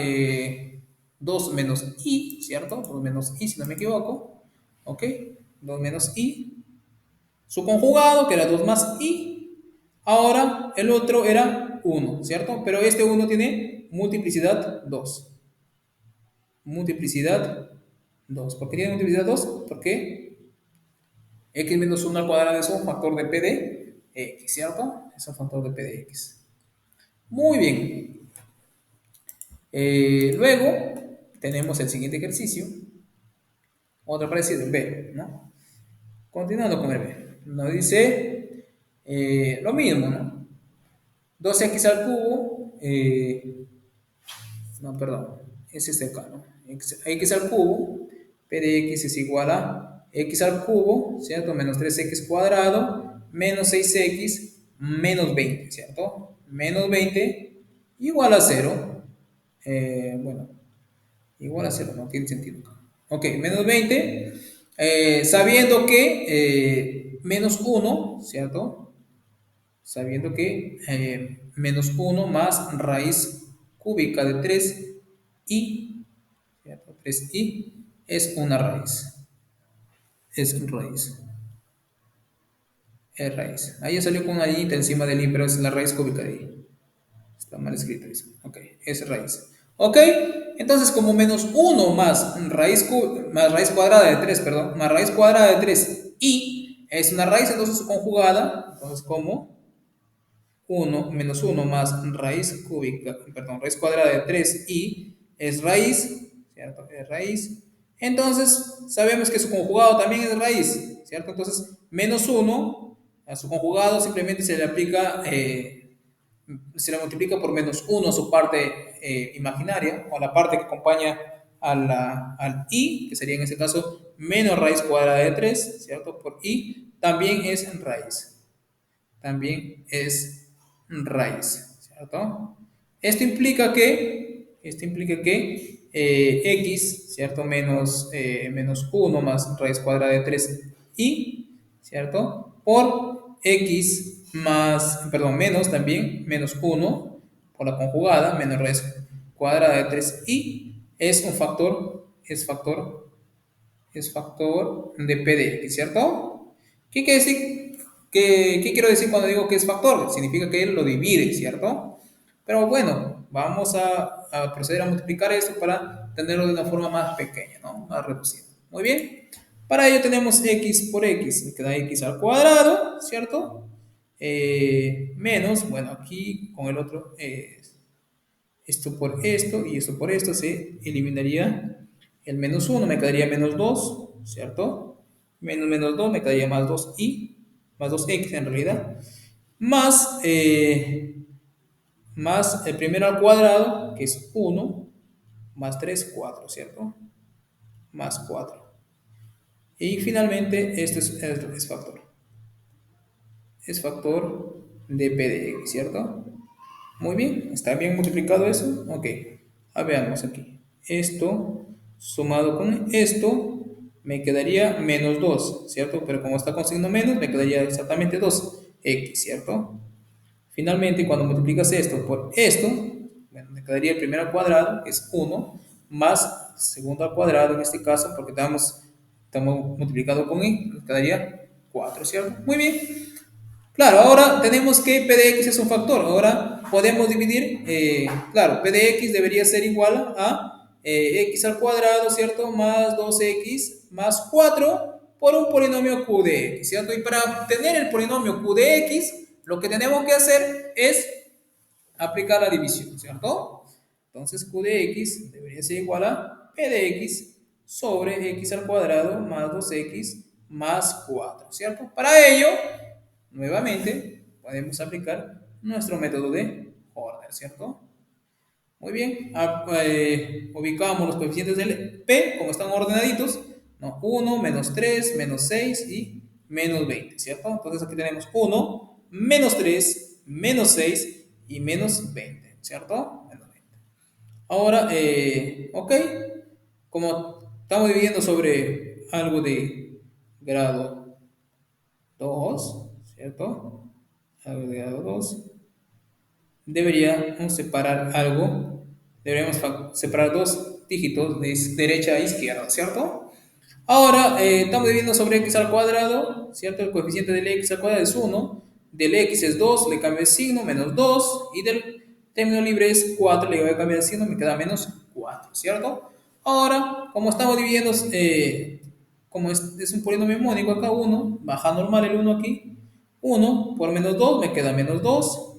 2 menos i, ¿cierto? 2 menos i, si no me equivoco. ¿Ok? 2 menos i. Su conjugado, que era 2 más i. Ahora el otro era 1, ¿cierto? Pero este 1 tiene multiplicidad 2. Multiplicidad 2. ¿Por qué tiene multiplicidad 2? Porque x menos 1 al cuadrado es un factor de p de x, ¿cierto? Es un factor de p de x. Muy bien. Luego tenemos el siguiente ejercicio. Otro parecido, el B, ¿no? Continuando con el B. Nos dice lo mismo, ¿no? 2x al cubo. No, perdón. Es este acá, ¿no? X al cubo. P de x es igual a x al cubo, ¿cierto? Menos 3x cuadrado, menos 6x, menos 20, ¿cierto? Menos 20 igual a 0. Bueno, igual a 0, no tiene sentido. Ok, menos 20, sabiendo que menos 1, ¿cierto? Sabiendo que menos 1 más raíz cúbica de 3i, ¿cierto? 3i es una raíz. Es raíz. Es raíz. Ahí ya salió con una i encima del i, pero es la raíz cúbica de i. Está mal escrito eso. Ok, es raíz. Ok, entonces como menos 1 más raíz cuadrada de 3, perdón, más raíz cuadrada de 3 i es una raíz, entonces conjugada, entonces como 1 - 1 más raíz cúbica, perdón, raíz cuadrada de 3i es raíz, ¿cierto? Es raíz. Entonces, sabemos que su conjugado también es raíz, ¿cierto? Entonces, -1 a su conjugado simplemente se le aplica, se le multiplica por -1 su parte imaginaria, o la parte que acompaña al i, que sería en este caso menos raíz cuadrada de 3, ¿cierto? Por i, también es raíz. También es raíz, ¿cierto? Esto implica que x, ¿cierto? Menos 1 más raíz cuadrada de 3i, ¿cierto? Por x más, perdón, menos también, -1 por la conjugada, menos raíz cuadrada de 3i, es factor de p de x, ¿cierto? ¿Qué quiere decir? ¿Qué quiero decir cuando digo que es factor? Significa que él lo divide, ¿cierto? Pero bueno, vamos a proceder a multiplicar esto para tenerlo de una forma más pequeña, ¿no? Más reducida. Muy bien. Para ello tenemos x por x, me queda x al cuadrado, ¿cierto? Menos, bueno, aquí con el otro, esto por esto y esto por esto se eliminaría el -1, me quedaría -2, ¿cierto? Menos 2 me quedaría más 2i, más 2x en realidad, más el primero al cuadrado, que es 1, más 3, 4, ¿cierto? Más 4. Y finalmente esto es factor. Es factor de p de x, ¿cierto? Muy bien, ¿está bien multiplicado eso? Ok, veamos aquí. Esto sumado con esto me quedaría -2, ¿cierto? Pero como está con signo menos, me quedaría exactamente 2x, ¿cierto? Finalmente, cuando multiplicas esto por esto, bueno, me quedaría el primero al cuadrado, que es 1, más el segundo al cuadrado en este caso, porque estamos multiplicando con i, me quedaría 4, ¿cierto? Muy bien. Claro, ahora tenemos que p de x es un factor. Ahora podemos dividir, claro, p de x debería ser igual a x al cuadrado, ¿cierto? Más 2x más 4 por un polinomio q de x, ¿cierto? Y para obtener el polinomio q de x, lo que tenemos que hacer es aplicar la división, ¿cierto? Entonces q de x debería ser igual a p de x sobre x al cuadrado más 2x más 4, ¿cierto? Para ello, nuevamente, podemos aplicar nuestro método de Horner, ¿cierto? Muy bien, ubicamos los coeficientes del P como están ordenaditos, ¿no? 1, -3, -6 y -20, ¿cierto? Entonces aquí tenemos 1, -3, -6 y -20, ¿cierto? -20. Ahora, ok, como estamos dividiendo sobre algo de grado 2, ¿cierto? Algo de grado 2. Deberíamos separar algo. Deberíamos separar dos dígitos de derecha a izquierda, ¿cierto? Ahora, estamos dividiendo sobre x al cuadrado, ¿cierto? El coeficiente del x al cuadrado es 1, del x es 2, le cambio el signo, -2, y del término libre es 4, le voy a cambiar el signo, me queda -4, ¿cierto? Ahora, como estamos dividiendo, como es un polinomio mónico acá, 1, baja normal el 1 aquí, 1 por -2 me queda -2,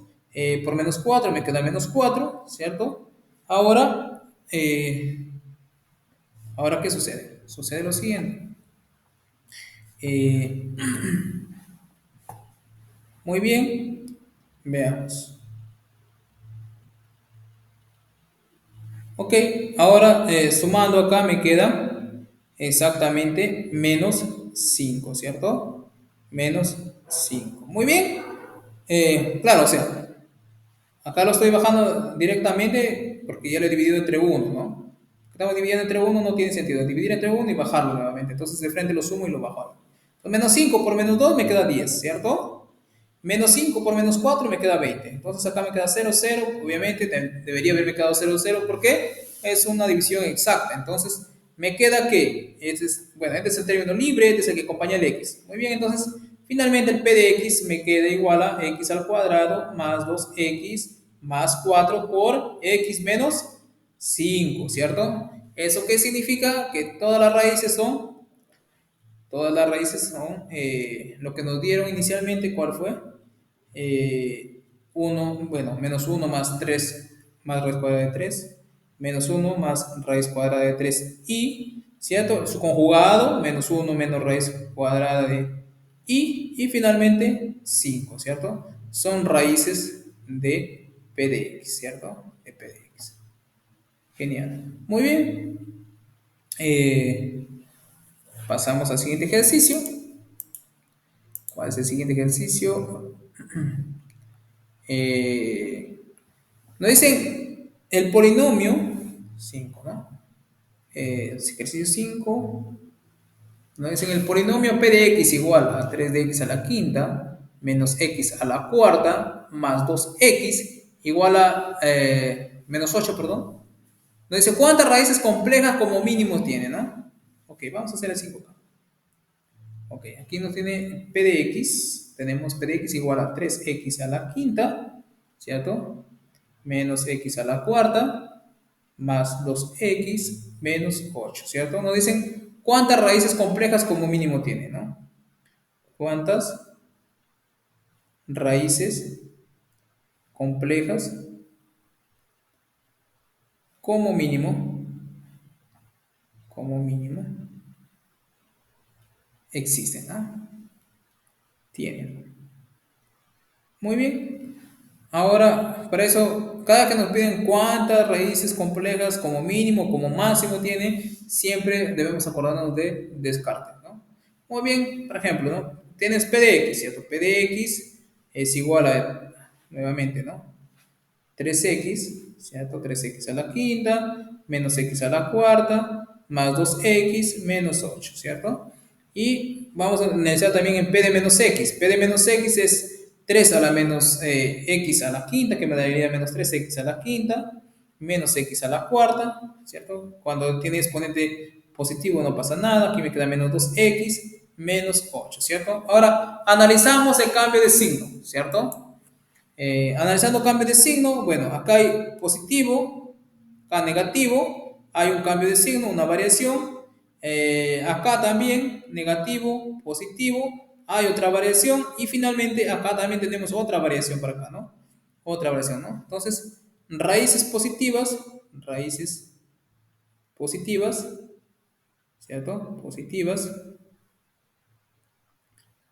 por -4 me queda -4, ¿cierto? Ahora, ¿ahora qué sucede? Sucede lo siguiente. Eh, muy bien, veamos. Ok, ahora sumando acá me queda exactamente -5, ¿cierto? -5. Muy bien. Claro, o sea, acá lo estoy bajando directamente porque ya lo he dividido entre 1, ¿no? Estamos dividiendo entre 1 no tiene sentido. Dividir entre 1 y bajarlo nuevamente. Entonces de frente lo sumo y lo bajo. Entonces, -5 por -2 me queda 10, ¿cierto? -5 por -4 me queda 20. Entonces acá me queda 0, 0. Obviamente debería haberme quedado 0, 0 porque es una división exacta. Entonces me queda que, este es el término libre, este es el que acompaña el x. Muy bien, entonces finalmente el p de x me queda igual a x al cuadrado más 2x más 4 por x menos 5, ¿cierto? ¿Eso qué significa? Que todas las raíces son Todas las raíces son lo que nos dieron inicialmente, ¿cuál fue? 1, bueno, menos uno más 3 más raíz cuadrada de 3 menos uno más raíz cuadrada de 3 y, ¿cierto? Su conjugado, menos uno menos raíz cuadrada de y finalmente 5, ¿cierto? Son raíces de p de x, ¿cierto? De p de x. Genial. Muy bien. Pasamos al siguiente ejercicio. ¿Cuál es el siguiente ejercicio? Nos dicen el polinomio 5, ¿no? Ejercicio 5. Nos dicen el polinomio p de x igual a 3 de x a la quinta menos x a la cuarta más 2x igual a menos 8, perdón. Nos dice cuántas raíces complejas como mínimo tiene, ¿no? Ok, vamos a hacer el 5 acá. Ok, aquí nos tiene p de x. Tenemos p de x igual a 3x a la quinta, ¿cierto? Menos x a la cuarta, más 2x menos 8, ¿cierto? Nos dicen cuántas raíces complejas como mínimo tiene, ¿no? ¿Cuántas raíces complejas como mínimo, existen, ¿no? Tienen. Muy bien. Ahora, para eso, cada que nos piden cuántas raíces complejas como mínimo, como máximo tiene, siempre debemos acordarnos de descarte, ¿no? Muy bien, por ejemplo, ¿no? Tienes p de x, ¿cierto? P de x es igual a, nuevamente, ¿no? 3x, ¿cierto? 3x a la quinta, menos x a la cuarta, más 2x, menos 8, ¿cierto? Y vamos a analizar también en p de menos x. P de menos x es 3 a la menos x a la quinta, que me daría menos 3x a la quinta, menos x a la cuarta, ¿cierto? Cuando tiene exponente positivo no pasa nada, aquí me queda menos 2x, menos 8, ¿cierto? Ahora analizamos el cambio de signo, ¿cierto? Analizando cambio de signo, bueno, acá hay positivo, acá negativo, hay un cambio de signo, una variación. Acá también negativo, positivo, hay otra variación y finalmente acá también tenemos otra variación por acá, ¿no? Otra variación, ¿no? Entonces, raíces positivas, ¿cierto? Positivas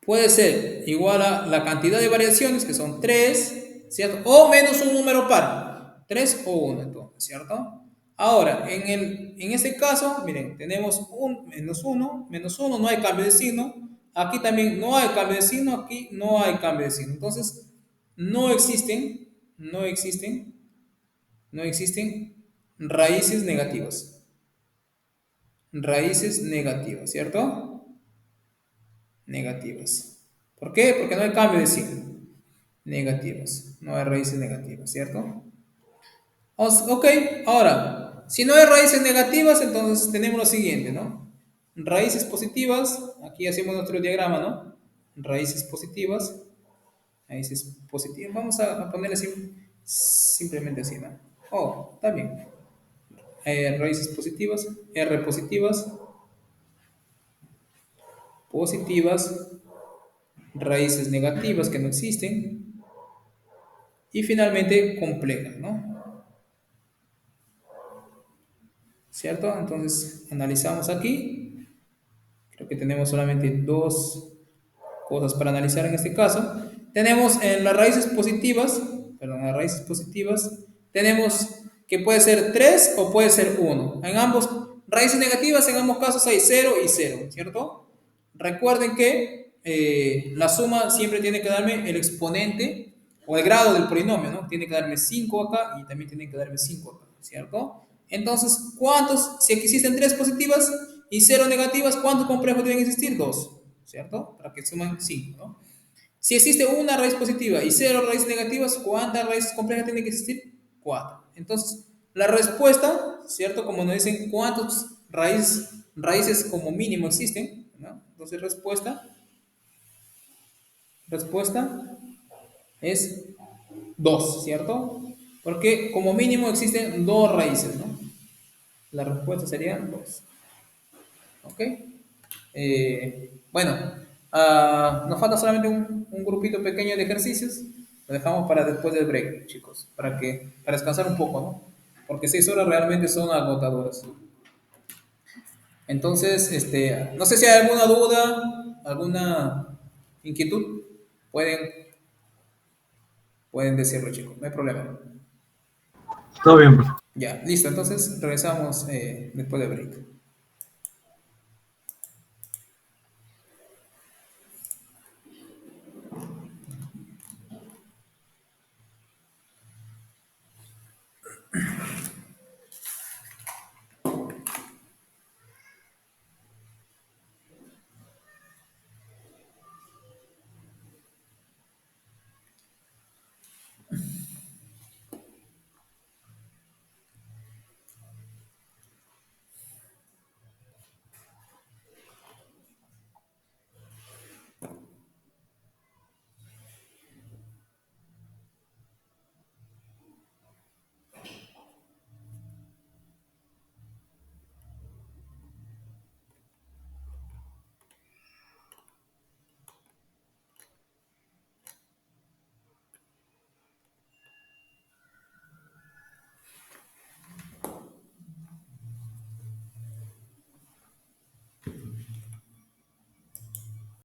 puede ser igual a la cantidad de variaciones, que son 3, ¿cierto? O menos un número par, 3 o 1, entonces, ¿cierto? Ahora, en este caso, miren, tenemos un menos uno, no hay cambio de signo. Aquí también no hay cambio de signo, aquí no hay cambio de signo. Entonces, no existen, no existen, no existen raíces negativas. Raíces negativas, ¿cierto? Negativas. ¿Por qué? Porque no hay cambio de signo. Negativas. No hay raíces negativas, ¿cierto? Ok, ahora, si no hay raíces negativas, entonces tenemos lo siguiente, ¿no? Raíces positivas, aquí hacemos nuestro diagrama, ¿no? Raíces positivas, vamos a ponerle así, simplemente así, ¿no? Oh, está bien. Raíces positivas, R positivas, positivas, raíces negativas que no existen, y finalmente complejas, ¿no? ¿Cierto? Entonces analizamos aquí. Creo que tenemos solamente dos cosas para analizar en este caso. Tenemos en las raíces positivas, tenemos que puede ser 3 o puede ser 1. En ambos, raíces negativas en ambos casos hay 0 y 0, ¿cierto? Recuerden que la suma siempre tiene que darme el exponente o el grado del polinomio, ¿no? Tiene que darme 5 acá y también tiene que darme 5 acá, ¿cierto? Entonces, si aquí existen 3 positivas y 0 negativas, ¿cuántos complejos deben existir? 2, ¿cierto? Para que suman 5, ¿no? Si existe una raíz positiva y 0 raíces negativas, ¿cuántas raíces complejas tienen que existir? 4. Entonces, la respuesta, ¿cierto? Como nos dicen cuántas raíces como mínimo existen, ¿no? Entonces, respuesta es 2, ¿cierto? Porque como mínimo existen 2 raíces, ¿no? La respuesta sería 2. ¿Ok? Bueno, nos falta solamente un grupito pequeño de ejercicios. Lo dejamos para después del break, chicos, para descansar un poco, ¿no? Porque 6 horas realmente son agotadoras. Entonces, no sé si hay alguna duda, alguna inquietud, pueden, pueden decirlo, chicos, no hay problema. Todo bien, profe. Ya, listo, entonces regresamos después del break.